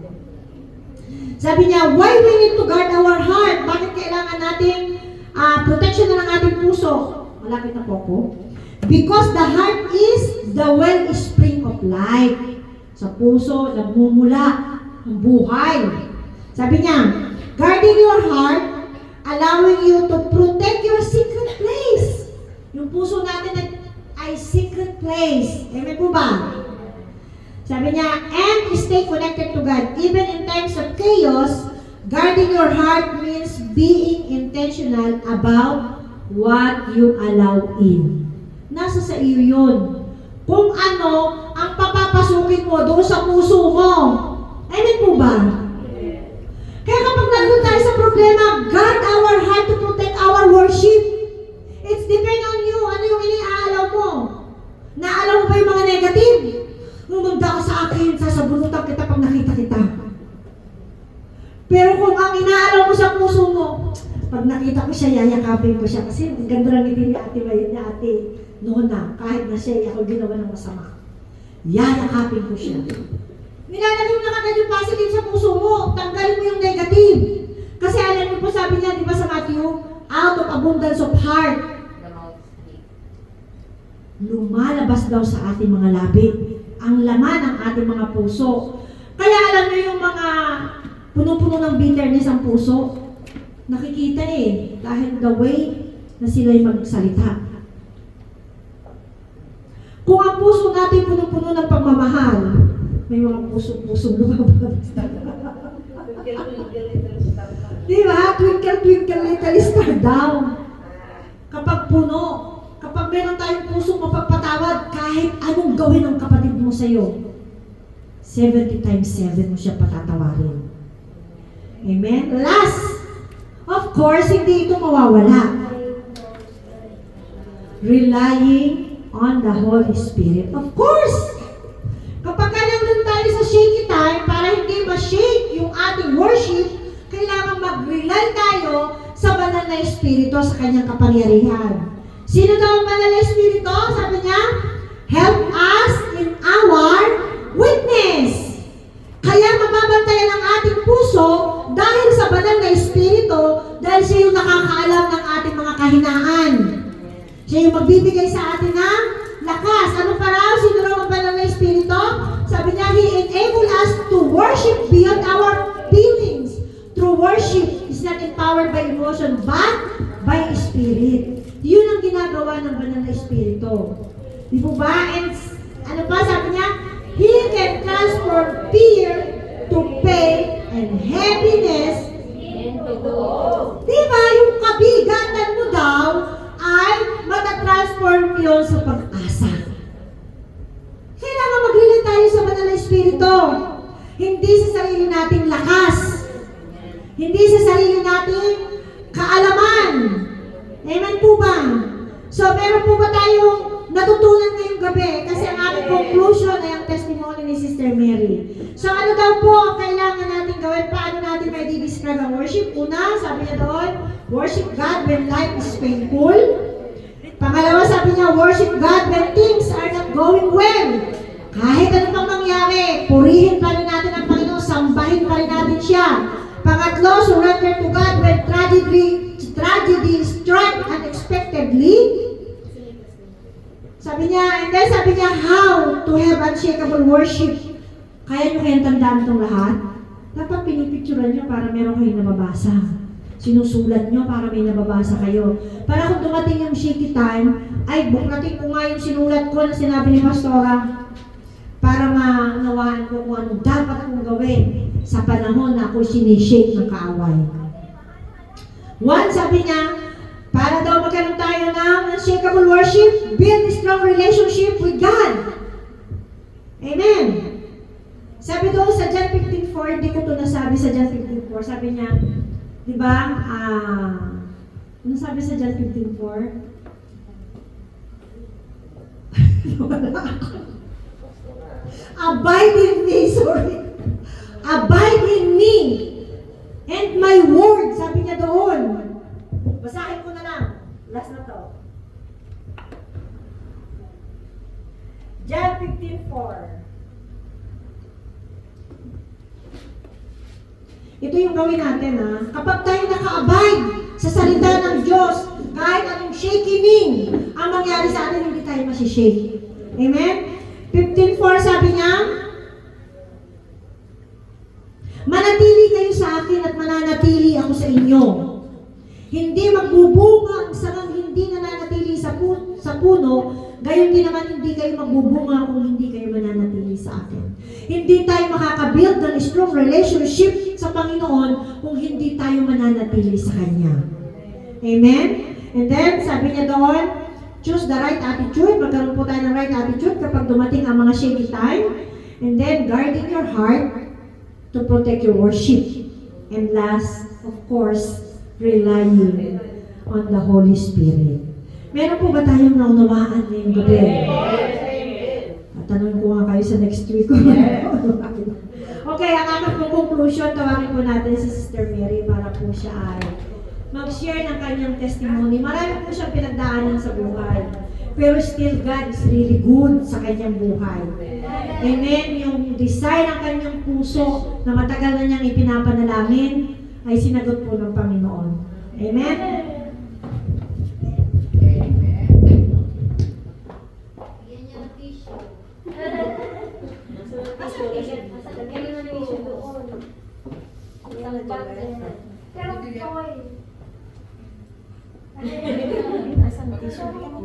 Sabi niya, why we need to guard our heart? Bakit kailangan nating protection na ng ating puso? Malapit na po ako. Because the heart is the wellspring of life. Sa puso, nagmumula ang buhay. Sabi niya, guarding your heart, allowing you to protect your secret place. Yung puso natin ay secret place. Amen po ba? Sabi niya, and stay connected to God. Even in times of chaos, guarding your heart means being intentional about what you allow in. Nasa sa iyo yun. Kung ano ang papapasukin mo doon sa puso mo. Amen po ba? Kaya kapag nandun tayo sa problema, guard our heart to protect our worship. It's depend on you. Ano yung iniaalaw mo? Naalaw mo ba yung mga negative? Umanda ka sa akin, sasabunutan kita pag nakita kita. Pero kung ang inaalaw mo sa puso mo, pag nakita ko siya, yayakapin ko siya. Kasi ang ganda lang ni Ate Bayan niya, Ate Nona, kahit na siya, ako ginawa ng masama. Yayakapin ko siya. Nilalagay mo na kagad yung positive sa puso mo, tanggalin mo yung negative. Kasi alam mo po, sabi niya, di ba sa Matthew, out of abundance of heart, lumalabas daw sa ating mga labi ang laman ng ating mga puso. Kaya alam niyo yung mga puno-puno ng bitterness ang puso, nakikita dahil the way na sila'y magsalita. Kung ang puso natin puno-puno ng pagmamahal, may mga puso-puso lumabas. Di ba? Twinkle, twinkle, little star down. Kapag puno, kapag meron tayong pusong mapagpatawad, kahit anong gawin ng kapatid mo sa'yo, 70 times 7 mo siya patatawarin. Amen? Last, of course, hindi ito mawawala. Relying on the Holy Spirit. Of course! Kapag nandun tayo sa shaky time, para hindi ma-shake yung ating worship, kailangan mag-rely tayo sa banal na Espiritu sa kanyang kapangyarihan. Sino daw ang banal na Espiritu? Sabi niya, help us in our witness. Kaya mababantayan ang ating puso dahil sa banal na Espiritu, dahil siya yung nakakaalam ng ating mga kahinaan. Siya yung magbibigay sa atin ng lakas. Ano pa raw? Sino raw ang banal na Espiritu? Sabi niya, He enabled us to worship beyond our feelings. True worship is not empowered by emotion, but by Spirit. Yun ang ginagawa ng banal na Espiritu. Di po ba? And ano pa? Sabi niya, He can transform fear to pain and heaviness into hope. Di ba? Yung kabigatan mo daw ay matatransform yun sa pag-asa. Kailangan mag-relate tayo sa banal na Espiritu. Hindi sa sarili nating lakas. Hindi sa sarili nating kaalaman. Amen po ba? So, meron po ba tayong natutunan ngayong gabi kasi ang ating conclusion ay ang testimony ni Sister Mary. So ano daw po ang kailangan natin gawin? Paano natin may describe ang worship? Una, sabi niya doon, worship God when life is painful. Pangalawa, sabi niya, worship God when things are not going well. Kahit ano pang mangyari, purihin pa rin natin ang Panginoon, sambahin pa rin natin siya. Pangatlo, surrender to God when tragedy strike unexpectedly. Sabi niya, and then sabi niya, how to have unshakable worship. Kaya niyo kayang tandaan itong lahat? Dapat pinipicturan niyo para meron kayong nababasa. Sinusulat niyo para may nababasa kayo. Para kung dumating yung shaky time, ay buklatin ko nga yung sinulat ko na sinabi ni Pastora para maunawaan ko kung anong dapat kong gawin sa panahon na ako sinishake ng kaaway. One, sabi niya, para daw magkaroon tayo ng unshakable worship, build a strong relationship with God. Amen. Sabi doon sa John 15:4, hindi ko ito nasabi sa John 15:4, sabi niya, di ba, ano sabi sa John 15:4? Abide in me, sorry. Abide in me. And my word, sabi niya doon. Basahin ko na lang. Last na to. John 15:4. Ito yung gawin natin, ha. Kapag tayo naka-abide sa salita ng Diyos, kahit anong shaking ang mangyari sa atin, hindi tayo masishake. Amen? 15:4 sabi niya, manatili kayo sa akin at mananatili ako sa inyo. Hindi magbubunga ang sangang hindi nananatili sa puno, gayon din naman hindi kayo magbubunga kung hindi kayo mananatili sa akin. Hindi tayo makakabuild ng strong relationship sa Panginoon kung hindi tayo mananatili sa Kanya. Amen? And then, sabi niya doon, choose the right attitude. Magkaroon po tayo ng right attitude kapag dumating ang mga shaky time. And then, guarding your heart to protect your worship. And last, of course, relying on the Holy Spirit. Meron po ba tayong naunawaan ngayong gabi? At tanong ko nga kayo sa next week. Okay, ang aking conclusion, tawagin po natin si Sister Mary para po siya ay mag-share ng kanyang testimony. Marami po siyang pinagdaanan sa buhay. Pero still, God is really good sa kanyang buhay. Amen. Yung desire ng kanyang puso na matagal na niyang ipinapanalangin ay sinagot po ng Panginoon. Amen.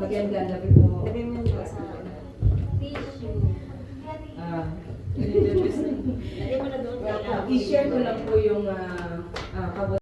Magandang gabi po. I-share ko lang po yung